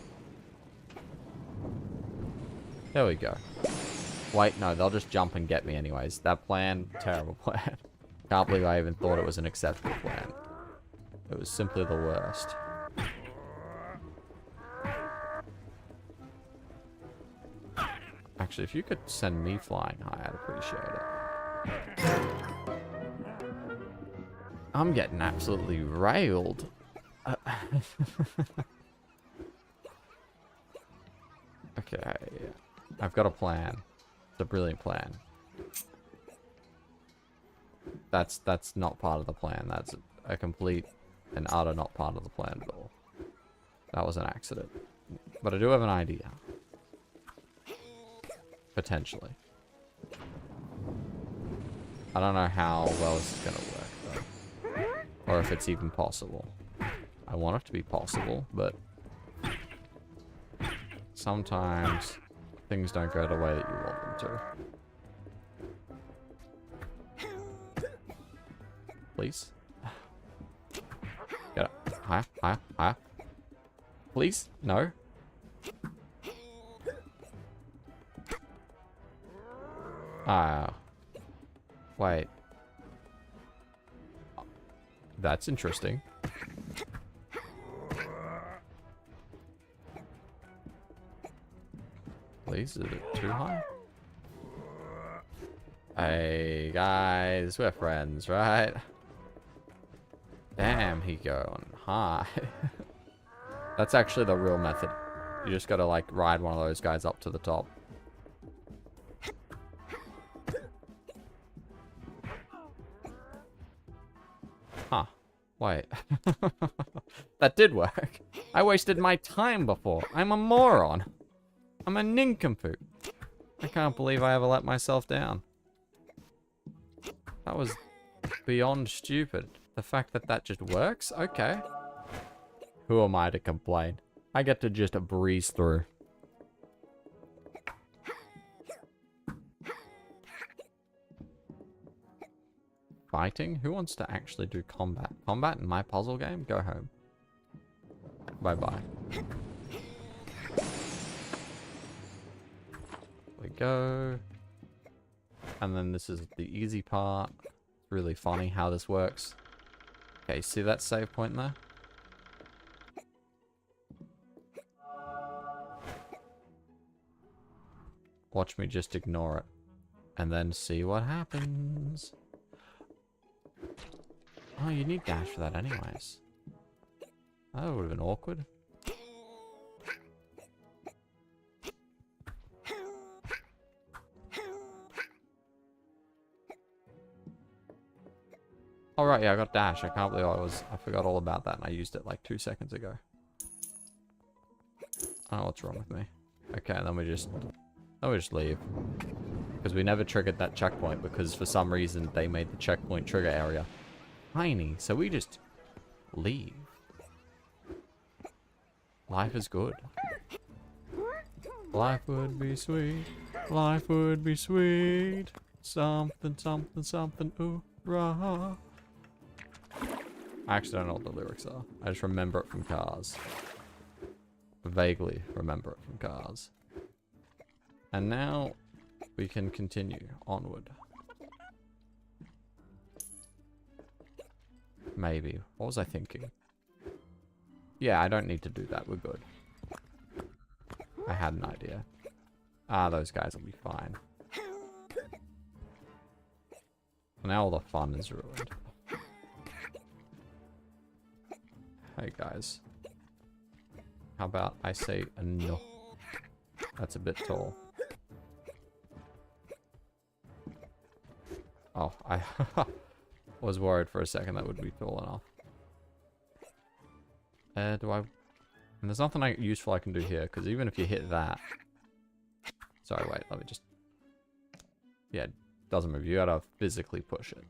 There we go. Wait, no, they'll just jump and get me anyways. That plan, terrible plan. Can't believe I even thought it was an acceptable plan. It was simply the worst. Actually, if you could send me flying high, I'd appreciate it. I'm getting absolutely railed. Okay. I've got a plan. It's a brilliant plan. That's not part of the plan. That's a complete and utter not part of the plan at all. That was an accident. But I do have an idea. Potentially. I don't know how well this is going to work, though. Or if it's even possible. I want it to be possible, but sometimes things don't go the way that you want them to. Please? Get up. Higher, higher, higher. Please? No? Ah. Wait. That's interesting. please? Is it too high? Hey, guys. We're friends, right? Damn, he going high. That's actually the real method. You just gotta, like, ride one of those guys up to the top. Huh. Wait. That did work. I wasted my time before. I'm a moron. I'm a nincompoop. I can't believe I ever let myself down. That was beyond stupid. The fact that that just works? Okay. Who am I to complain? I get to just breeze through. Fighting? Who wants to actually do combat? Combat in my puzzle game? Go home. Bye-bye. We go. And then this is the easy part. It's really funny how this works. Okay, see that save point there? Watch me just ignore it. And then see what happens. Oh, you need dash for that anyways. That would have been awkward. Oh right, yeah, I got dash. I can't believe I forgot all about that and I used it like 2 seconds ago. I don't know what's wrong with me. Okay, and then we just leave. Because we never triggered that checkpoint because for some reason they made the checkpoint trigger area tiny, so we just leave. Life is good. Life would be sweet. Life would be sweet. Something, something, something, ooh, rah. I actually don't know what the lyrics are. I just remember it from Cars. Vaguely remember it from Cars. And now we can continue onward. Maybe. What was I thinking? Yeah, I don't need to do that. We're good. I had an idea. Ah, those guys will be fine. Now all the fun is ruined. Hey guys. How about I say no? That's a bit tall. Oh, I was worried for a second that would be tall enough. Do I... And there's nothing useful I can do here, because even if you hit that... Sorry, wait, let me just... Yeah, it doesn't move. You gotta physically push it.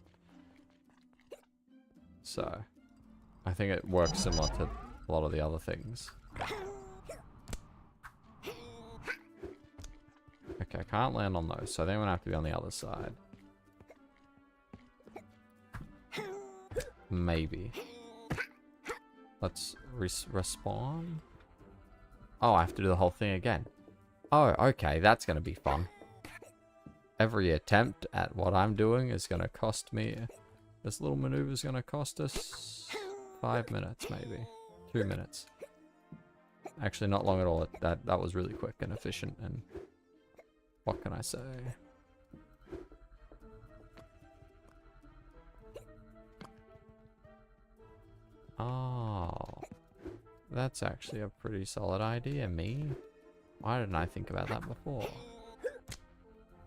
So, I think it works similar to a lot of the other things. Okay, I can't land on those, so I think I'm gonna have to be on the other side. Maybe. Let's respawn. Oh, I have to do the whole thing again. Oh, okay, that's gonna be fun. Every attempt at what I'm doing is gonna cost me... This little maneuver is gonna cost us 5 minutes, maybe. 2 minutes. Actually, not long at all. That was really quick and efficient, and... What can I say? Oh, that's actually a pretty solid idea, me. Why didn't I think about that before?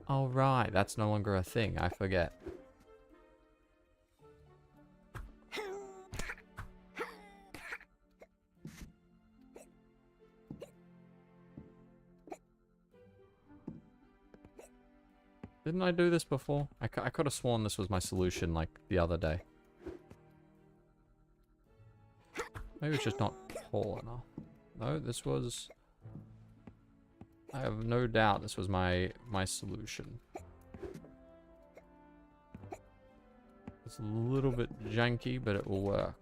Oh, right, that's no longer a thing. I forget. Didn't I do this before? I could have sworn this was my solution, like, the other day. Maybe it's just not tall enough. No, this was... I have no doubt this was my solution. It's a little bit janky, but it will work.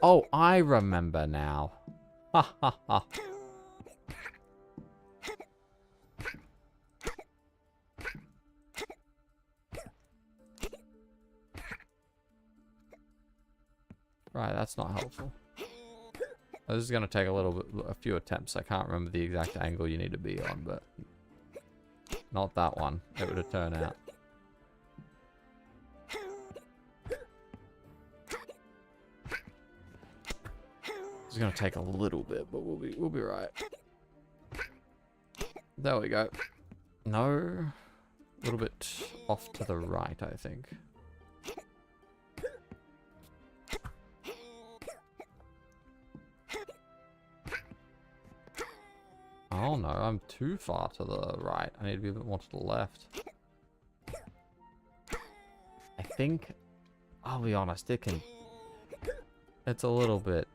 Oh, I remember now. Ha ha ha. Right, that's not helpful. This is gonna take a few attempts. I can't remember the exact angle you need to be on, but not that one. It would have turned out. It's gonna take a little bit, but we'll be right. There we go. No, a little bit off to the right, I think. Oh no, I'm too far to the right. I need to be a bit more to the left. I think, I'll be honest, it's a little bit.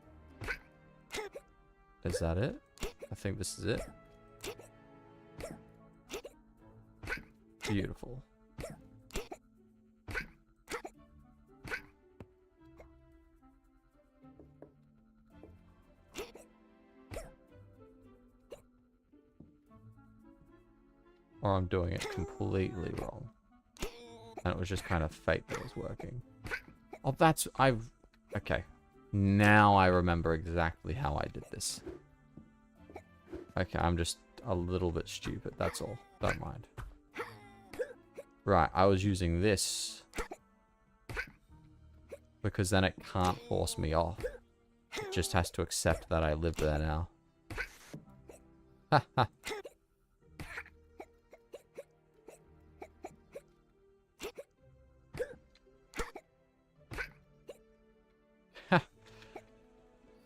Is that it? I think this is it. Beautiful. Or I'm doing it completely wrong. And it was just kind of fate that was working. Oh, okay. Now I remember exactly how I did this. Okay, I'm just a little bit stupid, that's all. Don't mind. Right, I was using this. Because then it can't force me off. It just has to accept that I live there now. Haha.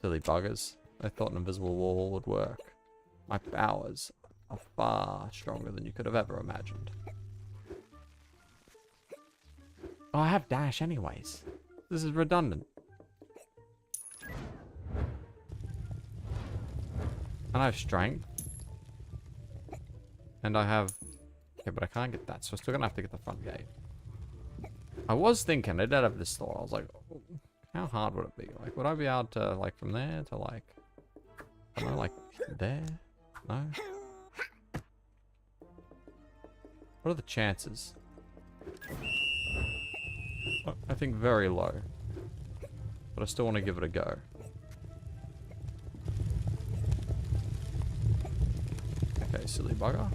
Silly buggers. I thought an invisible wall would work. My powers are far stronger than you could have ever imagined. Oh, I have dash anyways. This is redundant. And I have strength. And I have... Okay, but I can't get that, so I'm still gonna have to get the front gate. I was thinking, I did have this thought. I was like, oh, how hard would it be? Like, would I be able to, like, from there to, like... I don't know, like, there? No? What are the chances? I think very low. But I still want to give it a go. Okay, silly bugger.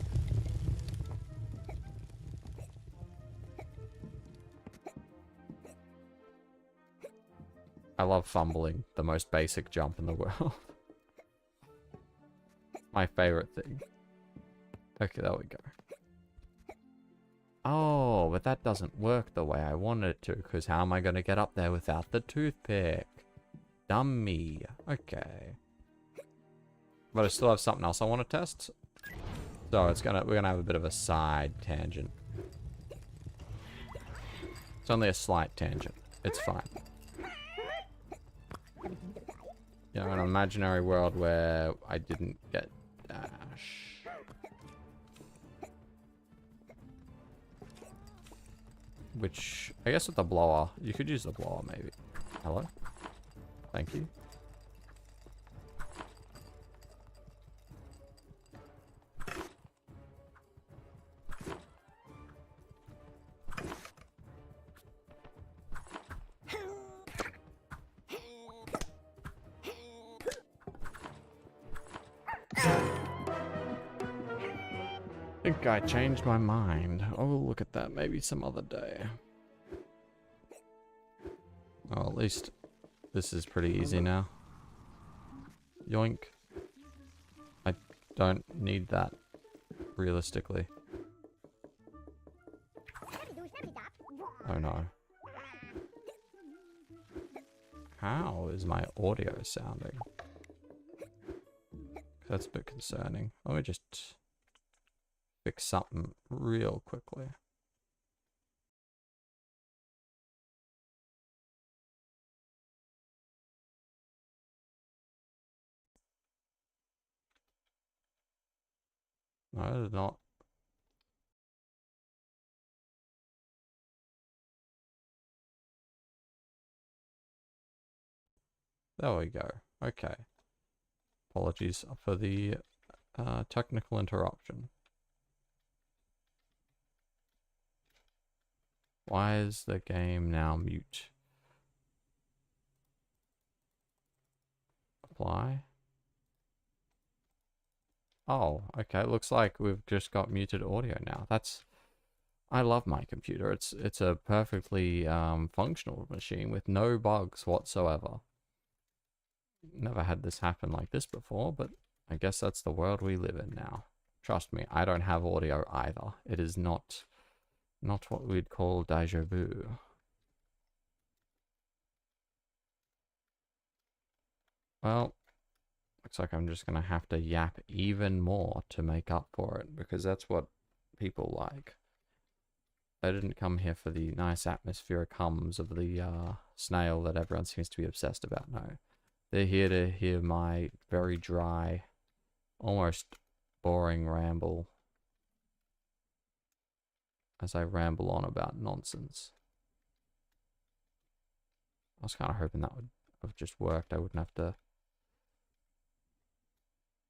I love fumbling, the most basic jump in the world. My favorite thing. Okay, there we go. Oh, but that doesn't work the way I wanted it to, because how am I going to get up there without the toothpick? Dummy. Okay. But I still have something else I want to test. So we're gonna have a bit of a side tangent. It's only a slight tangent. It's fine. You know, an imaginary world where I didn't get dash. Which, I guess with the blower, you could use the blower maybe. Hello? Thank you. I think I changed my mind. Oh, look at that. Maybe some other day. Oh, at least this is pretty easy now. Yoink. I don't need that, realistically. Oh no. How is my audio sounding? That's a bit concerning. Let me just fix something real quickly. No, it's not. There we go. Okay. Apologies for the technical interruption. Why is the game now mute? apply. Oh, okay. Looks like we've just got muted audio now. I love my computer. It's a perfectly functional machine with no bugs whatsoever. Never had this happen like this before, but I guess that's the world we live in now. Trust me, I don't have audio either. It is not what we'd call déjà vu. Well, looks like I'm just gonna have to yap even more to make up for it, because that's what people like. They didn't come here for the nice atmospheric hums of the snail that everyone seems to be obsessed about. No. They're here to hear my very dry, almost boring ramble as I ramble on about nonsense. I was kind of hoping that would have just worked. I wouldn't have to...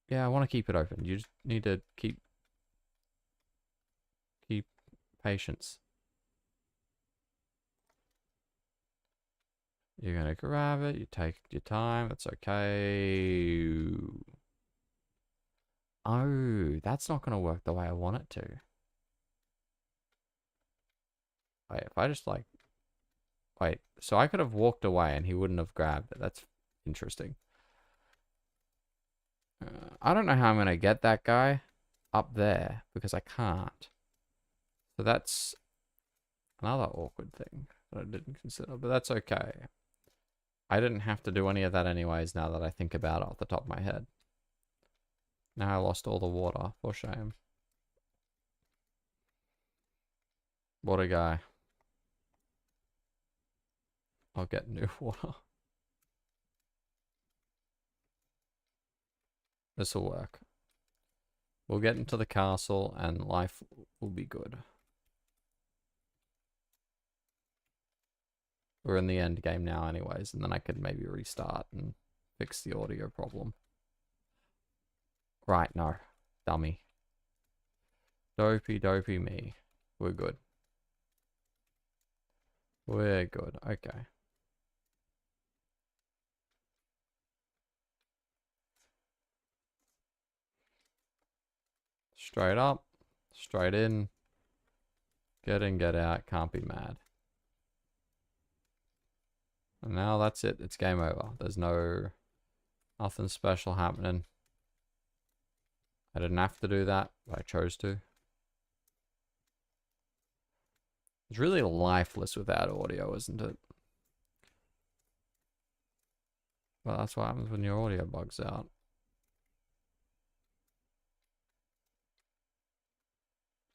Yeah, I want to keep it open. You just need to keep patience. You're going to grab it. You take your time. That's okay. Oh, that's not going to work the way I want it to. Wait, if I just like... Wait, so I could have walked away and he wouldn't have grabbed it. That's interesting. I don't know how I'm going to get that guy up there because I can't. So that's another awkward thing that I didn't consider, but that's okay. I didn't have to do any of that anyways now that I think about it off the top of my head. Now I lost all the water, for shame. What a guy. I'll get new water. This will work. We'll get into the castle and life will be good. We're in the end game now anyways, and then I could maybe restart and fix the audio problem. Right, no. Dummy. Dopey me. We're good. We're good. Okay. Straight up. Straight in. Get in, get out. Can't be mad. And now that's it. It's game over. There's nothing special happening. I didn't have to do that, but I chose to. It's really lifeless without audio, isn't it? Well, that's what happens when your audio bugs out.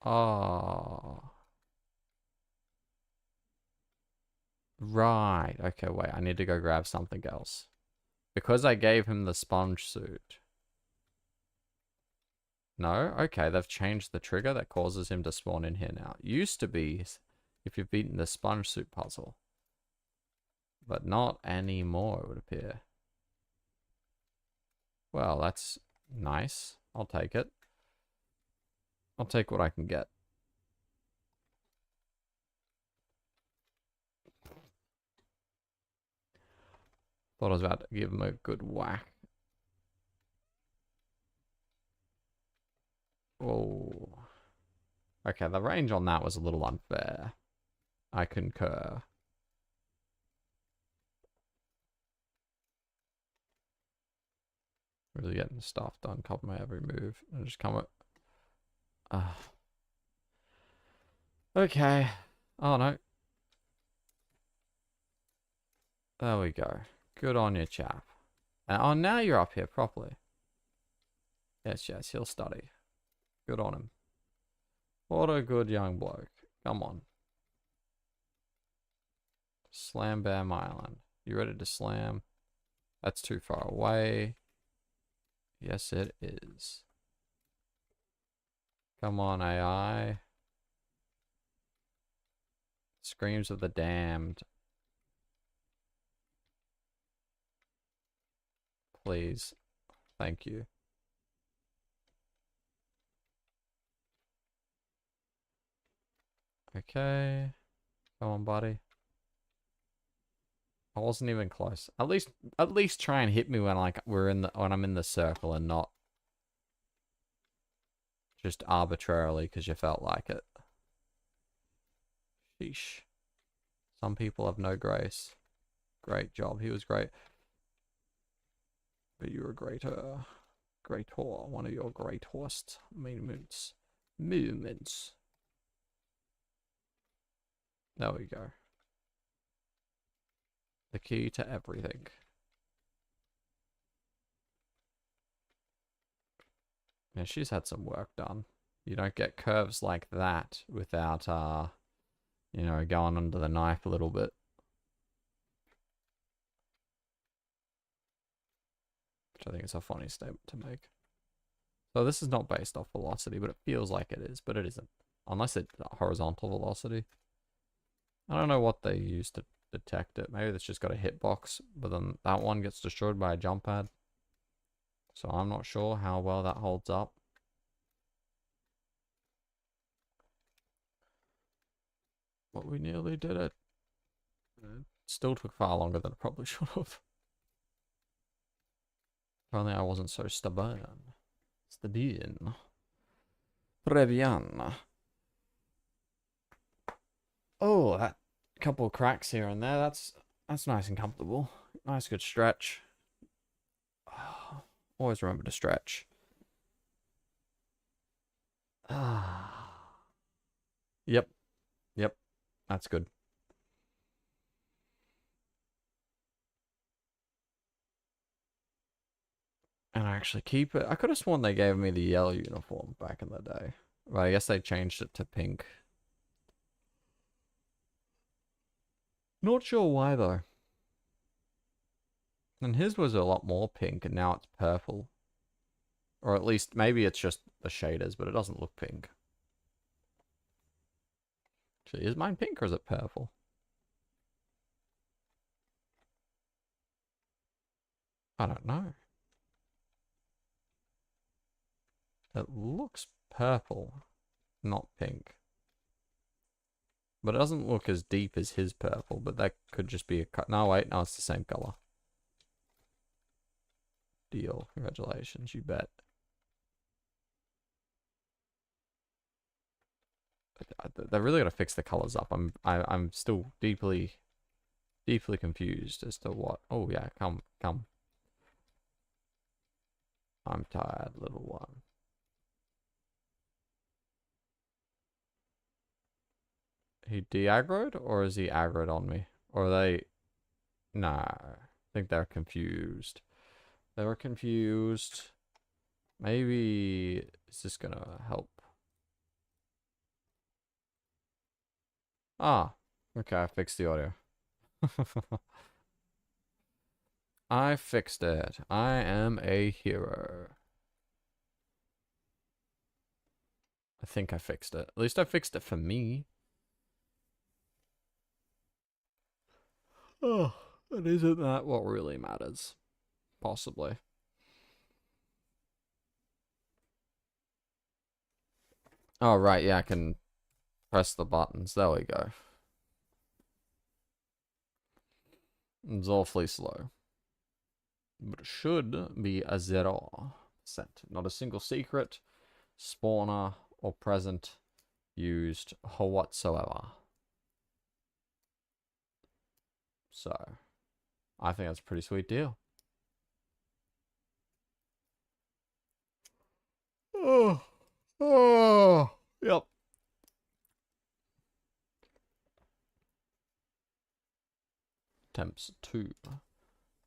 Oh. Right. Okay, wait. I need to go grab something else. Because I gave him the sponge suit. No? Okay, they've changed the trigger that causes him to spawn in here now. It used to be if you've beaten the sponge suit puzzle. But not anymore, it would appear. Well, that's nice. I'll take it. I'll take what I can get. Thought I was about to give him a good whack. Oh. Okay, the range on that was a little unfair. I concur. Really getting stuff done, cover my every move. And just come up. Okay. Oh no. There we go. Good on you, chap. Oh, now you're up here properly. Yes, he'll study. Good on him. What a good young bloke. Come on. Slam Bam Island. You ready to slam? That's too far away. Yes, it is. Come on, AI. Screams of the damned. Please. Thank you. Okay. Come on, buddy. I wasn't even close. At least try and hit me when like when I'm in the circle and not just arbitrarily because you felt like it. Sheesh. Some people have no grace. Great job. He was great. But you were greater. Greater. One of your greatest moments. Moments. There we go. The key to everything. Yeah, she's had some work done. You don't get curves like that without, you know, going under the knife a little bit. Which I think is a funny statement to make. So this is not based off velocity, but it feels like it is, but it isn't. Unless it's horizontal velocity. I don't know what they use to detect it. Maybe it's just got a hitbox, but then that one gets destroyed by a jump pad. So I'm not sure how well that holds up. But we nearly did it. It still took far longer than it probably should have. If only I wasn't so stubborn. Stubborn. Très bien. Oh, that couple of cracks here and there. That's nice and comfortable. Nice good stretch. Oh, always remember to stretch. Yep. Yep. That's good. And I actually keep it. I could have sworn they gave me the yellow uniform back in the day. But I guess they changed it to pink. Not sure why though. And his was a lot more pink and now it's purple. Or at least maybe it's just the shaders, but it doesn't look pink. Actually, is mine pink or is it purple? I don't know. It looks purple, not pink. But it doesn't look as deep as his purple, but that could just be a cut. No, wait, no, it's the same color. Deal. Congratulations, you bet. They really got to fix the colors up. I'm still deeply confused as to what. Oh yeah, come. I'm tired, little one. He de-aggroed or is he aggroed on me? Or are they? Nah, I think they're confused. They were confused. Maybe is this gonna help? Ah, okay, I fixed the audio. I fixed it. I am a hero. I think I fixed it. At least I fixed it for me. Oh, and isn't that what really matters? Possibly. Oh, right, yeah, I can press the buttons. There we go. It's awfully slow. But it should be a 0%. Not a single secret, spawner, or present used whatsoever. So, I think that's a pretty sweet deal. Oh, yep. Temps 2.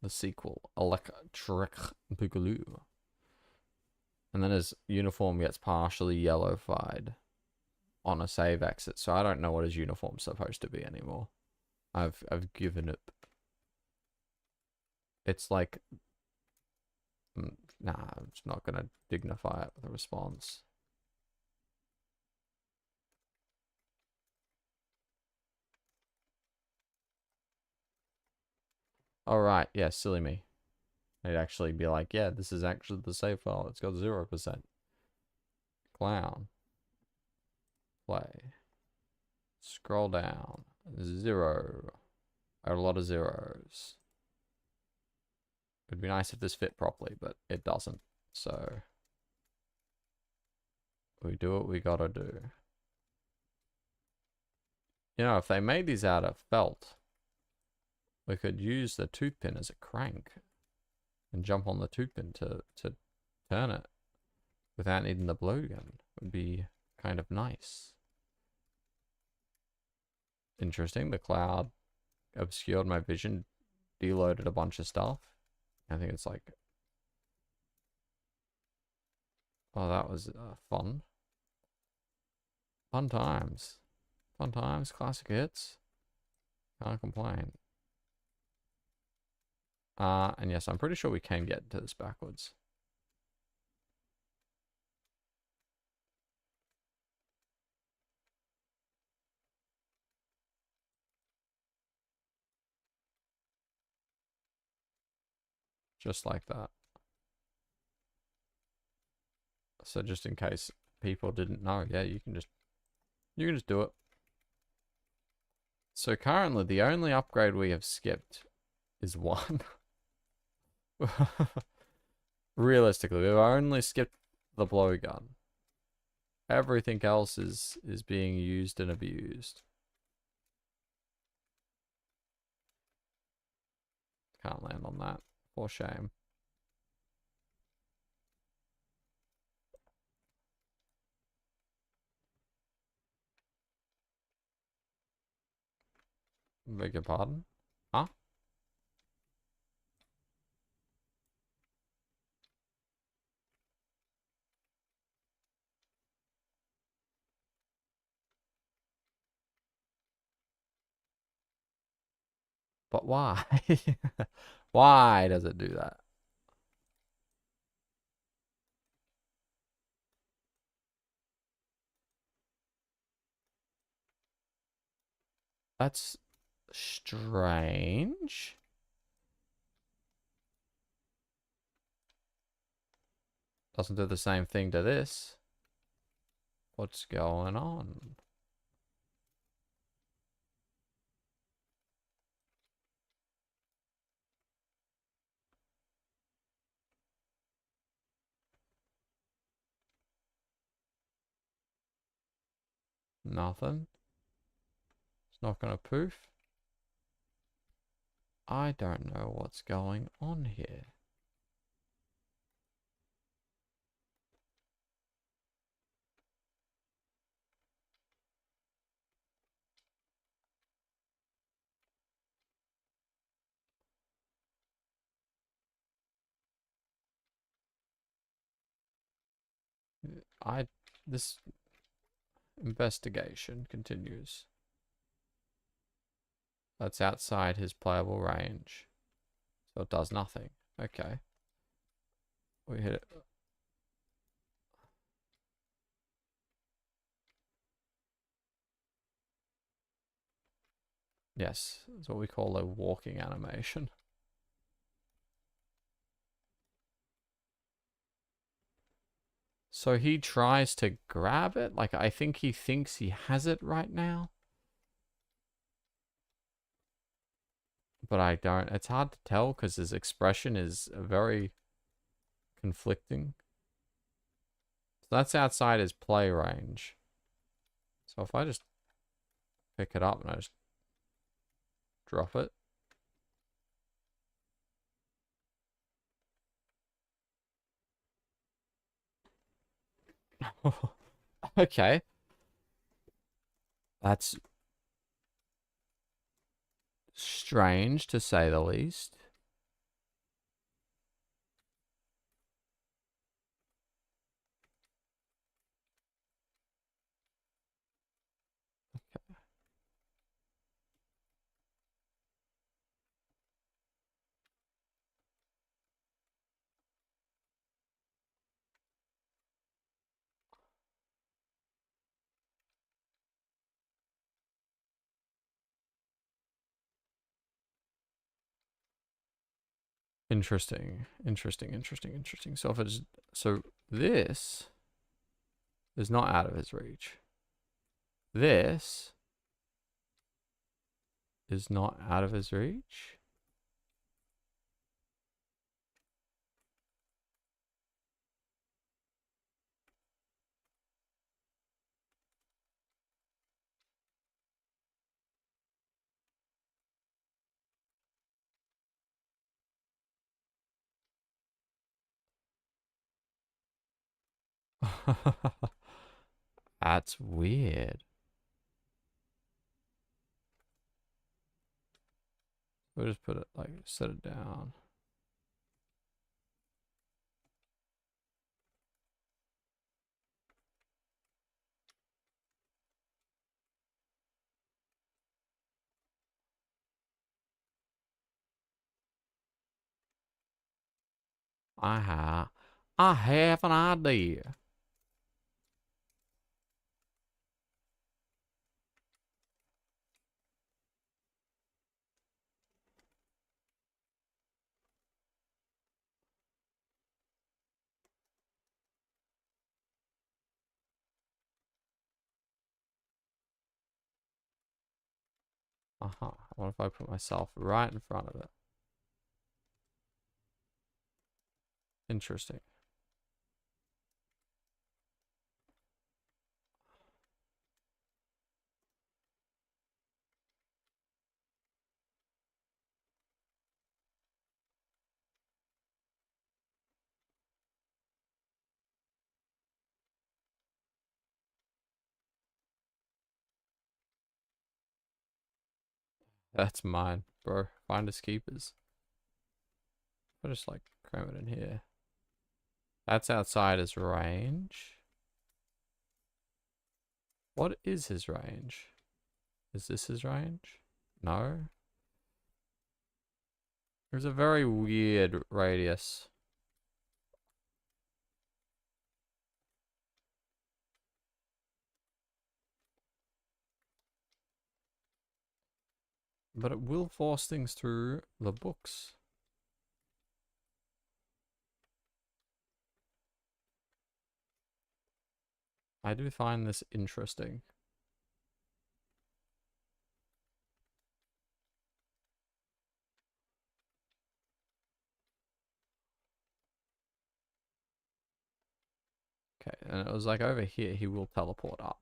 The sequel, Electric Boogaloo. And then his uniform gets partially yellowified on a save exit, so I don't know what his uniform's supposed to be anymore. I've given up. It's like, nah, I'm just not gonna dignify it with a response. All right, yeah, silly me. I'd actually be like, yeah, this is actually the save file. It's got 0%. Clown. Play. Scroll down. 0. Are a lot of zeros. It'd be nice if this fit properly, but it doesn't. So we do what we gotta do. You know, if they made these out of felt, we could use the tooth pin as a crank and jump on the tooth pin to turn it without needing the blowgun. Would be kind of nice. Interesting. The cloud obscured my vision, deloaded a bunch of stuff. I think it's like, oh, that was fun. Fun times. Fun times, classic hits. Can't complain. And yes, I'm pretty sure we can get to this backwards. Just like that. So just in case people didn't know, yeah, you can just do it. So currently the only upgrade we have skipped is one. Realistically, we've only skipped the blowgun. Everything else is being used and abused. Can't land on that. For shame. Beg your pardon? Huh? But why? Why does it do that? That's strange. Doesn't do the same thing to this. What's going on? Nothing. It's not gonna poof. I don't know what's going on here. This investigation continues. That's outside his playable range. So it does nothing. Okay. We hit it. Yes, that's what we call a walking animation. So he tries to grab it. Like, I think he thinks he has it right now. But I don't. It's hard to tell because his expression is very conflicting. So that's outside his play range. So if I just pick it up and I just drop it. Okay. That's strange to say the least. Interesting. So if it's so this is not out of his reach. This is not out of his reach? That's weird. We'll just put it like, set it down. I have, I have an idea. What if I put myself right in front of it? Interesting. That's mine, bro. Finders keepers. I'll just like cram it in here. That's outside his range. What is his range? Is this his range? No. There's a very weird radius. But it will force things through the books. I do find this interesting. Okay, and it was like over here, he will teleport up.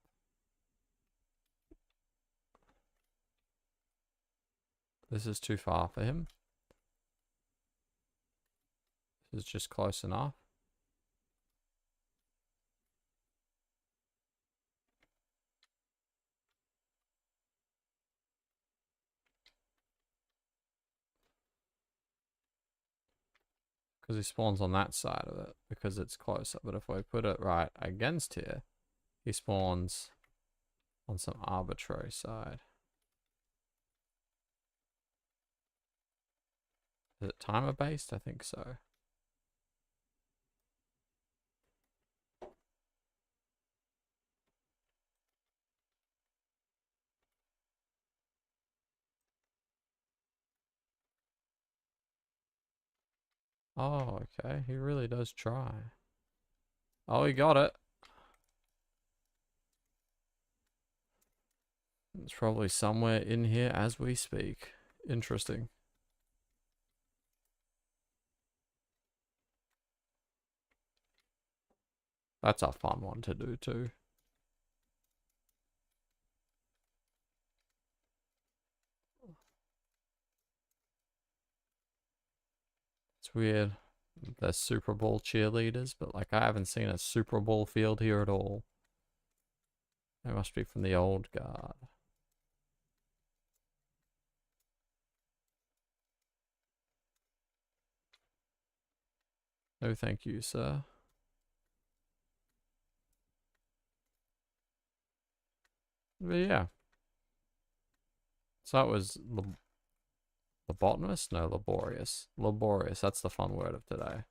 This is too far for him. This is just close enough. Because he spawns on that side of it, because it's closer. But if I put it right against here, he spawns on some arbitrary side. Is it timer based? I think so. Oh, okay. He really does try. Oh, he got it. It's probably somewhere in here as we speak. Interesting. That's a fun one to do too. It's weird. The Super Bowl cheerleaders, but like I haven't seen a Super Bowl field here at all. They must be from the old guard. No thank you, sir. But yeah. So that was lobotomist? No, laborious. Laborious, that's the fun word of today.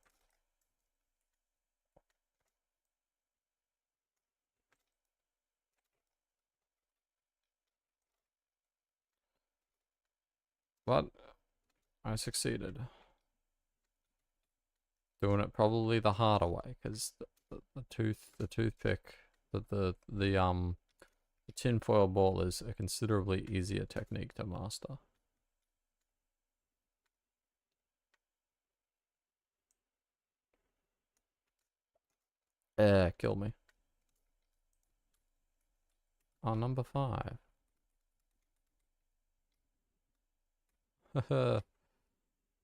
But I succeeded. Doing it probably the harder way, because the toothpick, the The tinfoil ball is a considerably easier technique to master. Kill me. Oh, number 5.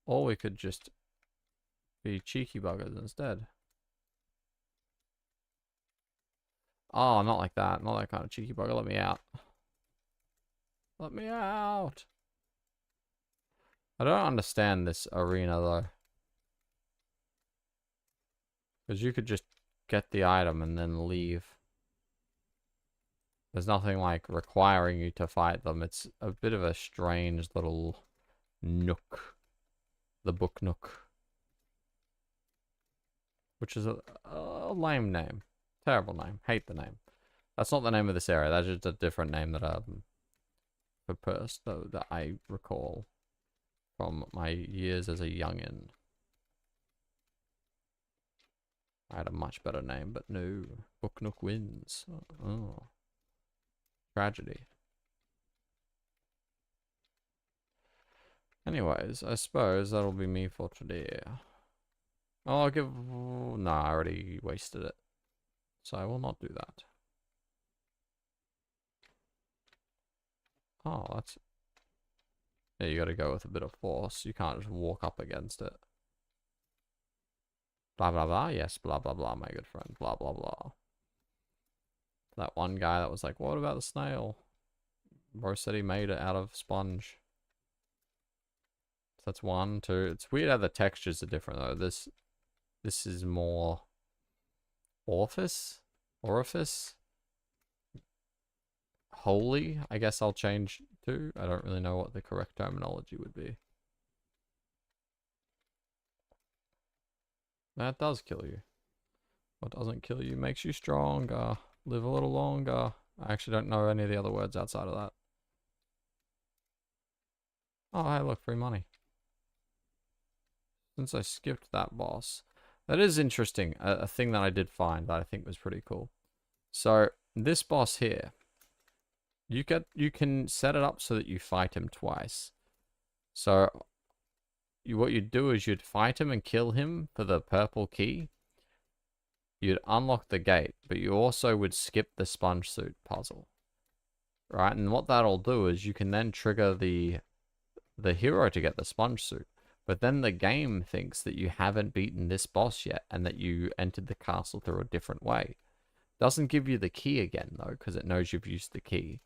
Or we could just be cheeky buggers instead. Oh, not like that. Not that kind of cheeky bugger. Let me out. Let me out. I don't understand this arena though. Because you could just get the item and then leave. There's nothing like requiring you to fight them. It's a bit of a strange little nook. The book nook. Which is a lame name. Terrible name. Hate the name. That's not the name of this area. That's just a different name that proposed, though, that I recall from my years as a youngin. I had a much better name, but no. Book Nook wins. Oh. Tragedy. Anyways, I suppose that'll be me for today. Oh, I'll give... No, I already wasted it. So I will not do that. Oh, that's... Yeah, you gotta go with a bit of force. You can't just walk up against it. Blah, blah, blah. Yes, blah, blah, blah, my good friend. Blah, blah, blah. That one guy that was like, what about the snail? Bro said he made it out of sponge. So that's 1, 2. It's weird how the textures are different though. This is more orifice? Holy, I guess I'll change to. I don't really know what the correct terminology would be. That does kill you. What doesn't kill you makes you stronger. Live a little longer. I actually don't know any of the other words outside of that. Oh, hey, look, free money. Since I skipped that boss. That is interesting. A thing that I did find that I think was pretty cool. So, this boss here. You can set it up so that you fight him twice. So, what you'd do is you'd fight him and kill him for the purple key. You'd unlock the gate, but you also would skip the sponge suit puzzle. Right? And what that'll do is you can then trigger the hero to get the sponge suit. But then the game thinks that you haven't beaten this boss yet and that you entered the castle through a different way. Doesn't give you the key again though, because it knows you've used the key.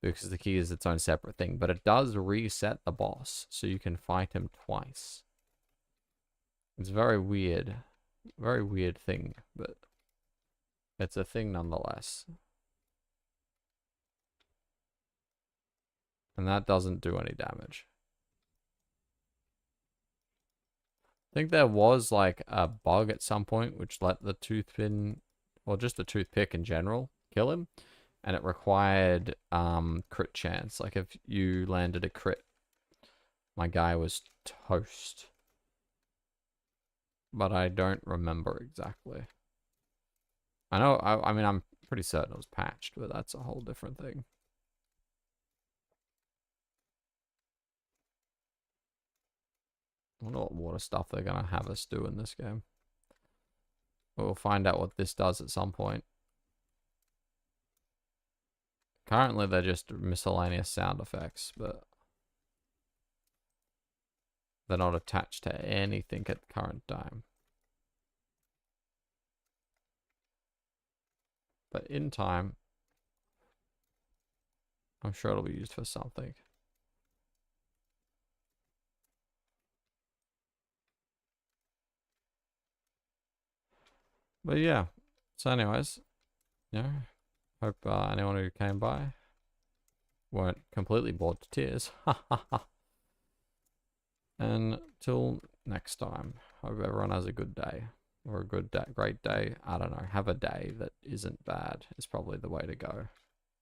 Because the key is its own separate thing. But it does reset the boss, so you can fight him twice. It's very weird. Very weird thing, but it's a thing nonetheless. And that doesn't do any damage. I think there was like a bug at some point which let the toothpin, or just the toothpick in general, kill him. And it required crit chance. Like if you landed a crit, my guy was toast. But I don't remember exactly. I know, I mean, I'm pretty certain it was patched, but that's a whole different thing. I wonder what water stuff they're going to have us do in this game. We'll find out what this does at some point. Currently, they're just miscellaneous sound effects, but they're not attached to anything at the current time. But in time, I'm sure it'll be used for something. But yeah, so anyways, yeah, hope anyone who came by weren't completely bored to tears. And till next time, hope everyone has a good day. Or a good day, great day. I don't know. Have a day that isn't bad is probably the way to go.